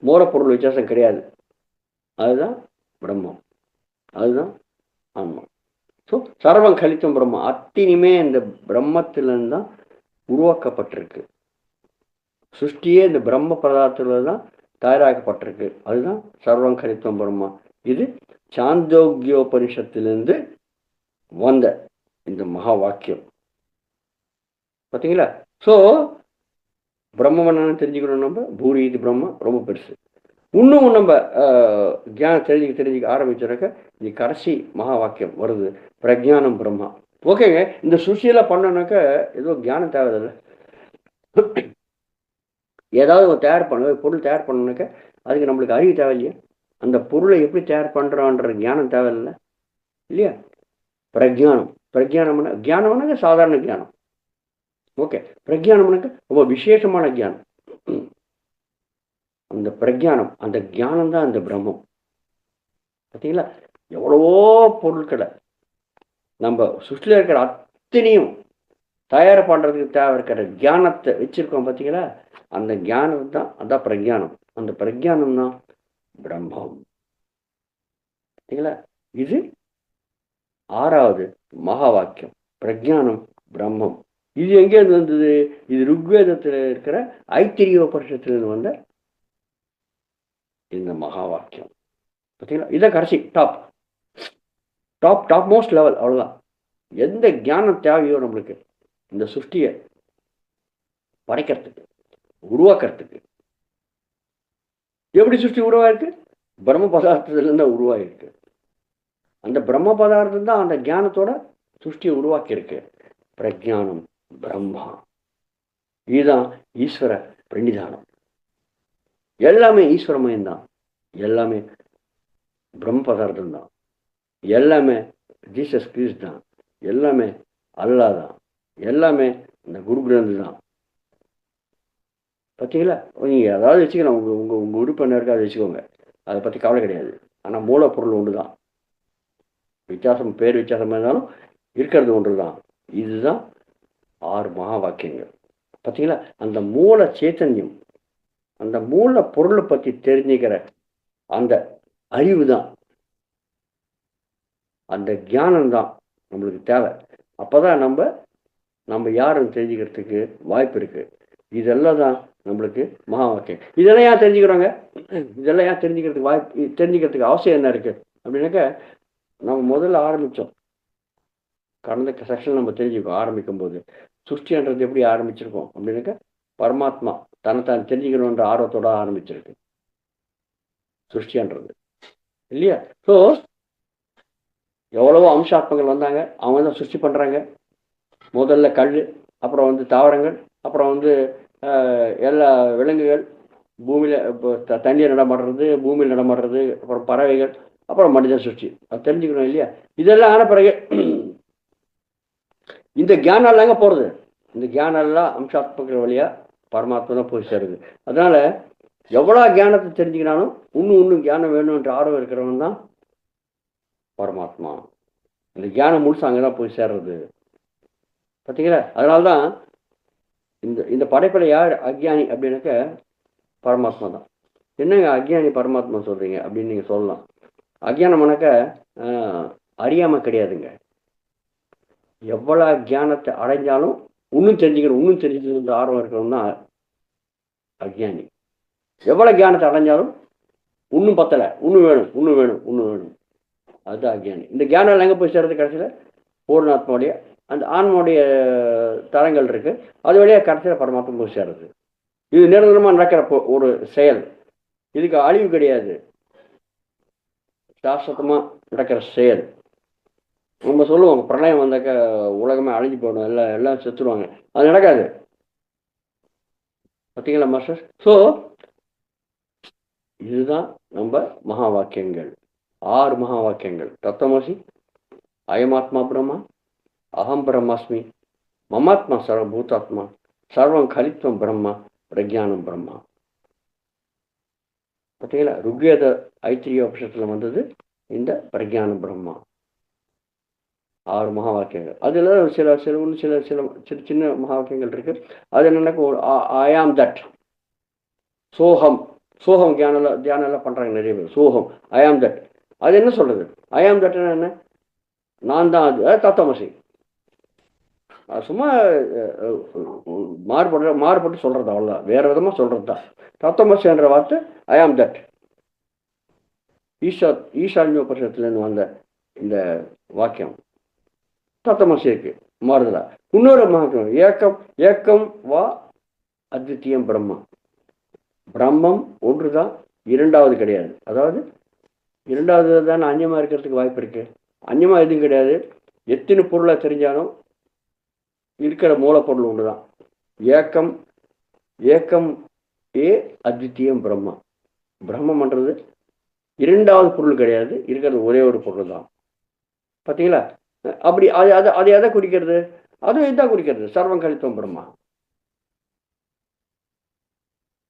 மூலப்பொருள் வித்தியாசம் கிடையாது. அதுதான் பிரம்மம், அதுதான் ஆன்மம். ஸோ சர்வம் கலித்தும் பிரம்மம் அத்தினிமே இந்த பிரம்மத்திலிருந்து தான் உருவாக்கப்பட்டிருக்கு. சிருஷ்டியே இந்த பிரம்ம பதார்த்தத்துல தான் தயாராக்கப்பட்டிருக்கு. அதுதான் சர்வம் கலித்துவம் பிரம்மா. இது சாந்தோக்கியோபனிஷத்திலிருந்து வந்த இந்த மகா வாக்கியம். பார்த்தீங்களா? ஸோ பிரம்மம் என்னன்னு தெரிஞ்சுக்கணும். நம்ம பூரி இது பிரம்ம ரொம்ப பெருசு. இன்னும் நம்ம தியானம் தெரிஞ்சுக்க ஆரம்பிச்சிருக்க இது கடைசி மகா வாக்கியம் வருது, பிரஜானம் பிரம்மா. ஓகேங்க, இந்த சுஷியெல்லாம் பண்ணனாக்க ஏதோ தியானம் தேவையில்லை. ஏதாவது ஒரு பொருள் தயார் பண்ணனாக்க அதுக்கு நம்மளுக்கு அறிவு தேவையில்லையா? அந்த பொருளை எப்படி தயார் பண்ணுறோன்ற ஞானம் தேவையில்லை இல்லையா? பிரஜானம், பிரஜானம்னா ஜானம்னாக்க சாதாரண ஜானம். ஓகே, பிரஜானம்னாக்க ரொம்ப விசேஷமான ஜானம். அந்த பிரஜானம், அந்த ஜானம் தான் அந்த பிரம்மம். பார்த்தீங்களா? எவ்வளவோ பொருட்களை நம்ம சுற்றில இருக்கிற அத்தனையும் தயார் பண்ணுறதுக்கு தேவை இருக்கிற தியானத்தை வச்சிருக்கோம். பார்த்தீங்களா? அந்த ஞானம் தான், அதான் பிரஜானம். அந்த பிரஜானம் தான் பிரம்மம். பார்த்தீங்களா? இது 6வது மகா வாக்கியம், பிரஜானம் பிரம்மம். இது எங்கேருந்து வந்தது? இது ருக்வேதத்தில் இருக்கிற ஐத்திரியோபனிஷத்திலிருந்து வந்த இந்த மகா வாக்கியம். பார்த்தீங்களா? இதான் கடைசி டாப் மோஸ்ட் லெவல். அவ்வளோதான். எந்த ஞானம் தேவையோ நம்மளுக்கு இந்த சுஷ்டியை படைக்கிறதுக்கு, உருவாக்குறதுக்கு. எப்படி சுஷ்டி உருவாயிருக்கு? பிரம்ம பதார்த்தத்திலிருந்து தான் உருவாயிருக்கு. அந்த பிரம்ம பதார்த்தம் தான் அந்த ஞானத்தோட சுஷ்டியை உருவாக்கியிருக்கு. பிரஜானம் பிரம்மா. இதுதான் ஈஸ்வர பிரணிதானம். எல்லாமே ஈஸ்வரமயம், எல்லாமே பிரம்ம பதார்த்தம் தான், எல்லாமே ஜீசஸ் கிறிஸ்ட் தான், எல்லாமே அல்லா தான், எல்லாமே இந்த குரு கிரந்த் தான். பார்த்தீங்களா? நீங்கள் அதாவது வச்சுக்கலாம், உங்கள் உறுப்பு இருக்காது வச்சுக்கோங்க, அதை பற்றி கவலை கிடையாது. ஆனால் மூலப்பொருள் ஒன்று தான். வித்தியாசம், பேர் வித்தியாசமாக இருந்தாலும் இருக்கிறது ஒன்று தான். இதுதான் 6 மகா வாக்கியங்கள். பார்த்தீங்களா? அந்த மூல சேத்தன்யம், அந்த மூல பொருளை பற்றி தெரிஞ்சுக்கிற அந்த அறிவு தான், அந்த ஞானம் தான் நம்மளுக்கு தேவை. அப்போதான் நம்ம யாரும் தெரிஞ்சுக்கிறதுக்கு வாய்ப்பு இருக்கு. இதெல்லாம் தான் நம்மளுக்கு மகா வாக்கியம். இதெல்லாம் ஏன் தெரிஞ்சுக்கிறோங்க? இதெல்லாம் ஏன் தெரிஞ்சுக்கிறதுக்கு அவசியம் என்ன இருக்கு அப்படின்னாக்க, நம்ம முதல்ல ஆரம்பித்தோம், கடந்த செக்ஷன் நம்ம தெரிஞ்சுக்கோ ஆரம்பிக்கும் போது சுஷ்டின்றது எப்படி ஆரம்பிச்சிருக்கோம் அப்படின்னாக்க, பரமாத்மா தன்னைத்தான் தெரிஞ்சுக்கணுன்ற ஆர்வத்தோட ஆரம்பிச்சிருக்கு சுஷ்டின்றது இல்லையா? ஸோ எவ்வளவோ அம்சாத்மங்கள் வந்தாங்க, அவங்க தான் சுஷ்டி பண்ணுறாங்க. முதல்ல கல், அப்புறம் தாவரங்கள், அப்புறம் எல்லா விலங்குகள், பூமியில் இப்போ தண்ணியில் நடமாடுறது, பூமியில் நடமாடுறது, அப்புறம் பறவைகள், அப்புறம் மனித சுற்றி அது தெரிஞ்சுக்கணும் இல்லையா? இதெல்லாம் ஆன பிறகு இந்த கியானம் எல்லாங்க போகிறது, இந்த கியானம் எல்லாம் அம்சாத்மக வழியாக பரமாத்மா தான் போய் சேருது. அதனால் எவ்வளோ கியானத்தை தெரிஞ்சுக்கினாலும் இன்னும் கியானம் வேணுன்ற ஆர்வம் இருக்கிறவன் தான் பரமாத்மா. இந்த கியானம் முழுசு அங்கே தான் போய் சேர்றது. பார்த்தீங்களா? அதனால்தான் இந்த இந்த படைப்பில் யார் அக்ஞானி அப்படின்னாக்க பரமாத்மா தான். என்னங்க அக்ஞானி பரமாத்மா சொல்கிறீங்க அப்படின்னு நீங்கள் சொல்லலாம். அக்ஞானம்னாக்க அறியாமல் கிடையாதுங்க. எவ்வளோ கியானத்தை அடைஞ்சாலும் இன்னும் தெரிஞ்சுக்கணுன்ற ஆர்வம் இருக்கிறவங்க தான் அக்ஞானி. எவ்வளோ கியானத்தை அடைஞ்சாலும் இன்னும் பத்தலை, இன்னும் வேணும், அதுதான் அக்ஞானி. இந்த கியானம் எங்கே போய் சேர்றது? கடைசியில் பூர்ணாத்மாவுடைய அந்த ஆன்மாவுடைய தரங்கள் இருக்கு, அது வழியாக கடைசியில் பரமாத்மா போய் சேர்றது. இது நிரந்தரமாக நடக்கிற ஒரு செயல், இதுக்கு அழிவு கிடையாது, சாஸ்வதமாக நடக்கிற செயல். நம்ம சொல்லுவாங்க பிரளயம் வந்தாக்க உலகமே அழிஞ்சு போகணும், எல்லாம் செத்துருவாங்க, அது நடக்காது. பார்த்தீங்களா மாஸ்டர்? ஸோ இதுதான் நம்ம மகா வாக்கியங்கள், 6 மகா வாக்கியங்கள். தத்துவமசி, அயமாத்மா பிரம்மா, அகம் பிரம்மாஸ்மி, மமாத்மா சர்வபூதாத்மா, சர்வம் கலித்வம் பிரம்மா, பிரஜானம் பிரம்மா. பார்த்தீங்களா? ருக்வேத ஐத்திரியோபனிஷத்தில் வந்தது இந்த பிரஜானம் பிரம்மா. 6 மகா வாக்கியங்கள். அதில் சில சின்ன மகா வாக்கியங்கள் இருக்கு. அது என்னன்னாக்க ஐஆம் தட், சோகம் தியானம் எல்லாம் பண்றாங்க நிறைய பேர். சோகம், ஐஆம் தட், அது என்ன சொல்றது? ஐஆம் தட்னா என்ன? நான் தான் அது, தத்துவமசி. சும்மா மாறுபட்டு சொல்றது, அவ்வளோதான், வேற விதமா சொல்றது தான். தத்துவமசி என்ற வார்த்தை ஐஆம் தட். ஈசான்யோபனிஷத்துலேருந்து வந்த இந்த வாக்கியம் தத்துவமசி இருக்கு, மாறுதலா. இன்னொரு மகாத்மா ஏக்கம் வா அத்விதீயம் பிரம்மா. பிரம்மம் ஒன்றுதான், இரண்டாவது கிடையாது. அதாவது இரண்டாவது தானே அந்நியமா இருக்கிறதுக்கு வாய்ப்பு இருக்கு. அந்நியமா எதுவும் கிடையாது. எத்தனை பொருளை தெரிஞ்சாலும் இருக்கிற மூலப்பொருள் ஒன்றுதான். ஏக்கம் அத்விதீயம் பிரம்மா. பிரம்மம்ன்றது இரண்டாவது பொருள் கிடையாது, இருக்கிறது ஒரே ஒரு பொருள் தான். பார்த்தீங்களா? அப்படி அது எதை குறிக்கிறது? அதுவும் இதுதான் குறிக்கிறது, சர்வம் கலித்வம் பிரம்மா.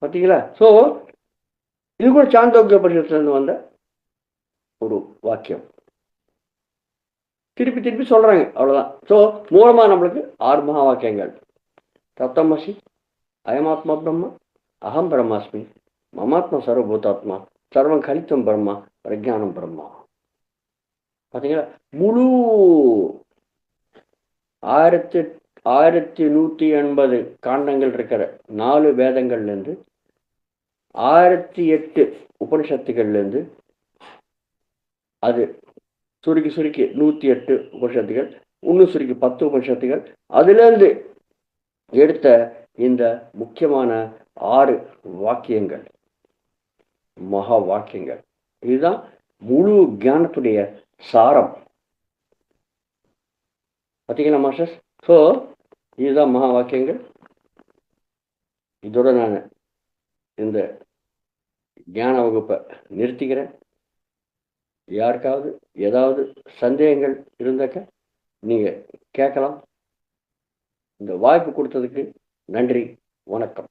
பார்த்தீங்களா? ஸோ இது கூட சாந்தோக்கிய உபனிஷத்துலேருந்து வந்த ஒரு வாக்கியம், திருப்பி சொல்றாங்க, அவ்வளோதான். ஸோ மூலமாக நம்மளுக்கு 6 மகா வாக்கியங்கள். தத்துவமசி, அயமாத்மா பிரம்மா, அகம் பிரம்மாஸ்மி, மமாத்மா சர்வபூதாத்மா, சர்வம் கலித்வம் பிரம்மா, பிரஜானம் பிரம்மா. பார்த்தீங்களா? முழு 1180 காண்டங்கள் இருக்கிற 4 வேதங்கள்லேருந்து 1008 உபனிஷத்துகள்லேருந்து, அது சுருக்கி 108 உபனிஷத்துகள், இன்னும் சுருக்கி 10 உபனிஷத்துகள், அதுலேருந்து எடுத்த இந்த முக்கியமான 6 வாக்கியங்கள், மகா வாக்கியங்கள், இதுதான் முழு ஞானத்துடைய சாரம். பார்த்தீங்களா மாஸ்டர்ஸ்? ஸோ இதுதான் மகா வாக்கியங்கள். இதோட நான் இந்த ஞான வகுப்பை நிறுத்திக்கிறேன். யாருக்காவது ஏதாவது சந்தேகங்கள் இருந்தாக்க நீங்கள் கேட்கலாம். இந்த வாய்ப்பு கொடுத்ததுக்கு நன்றி, வணக்கம்.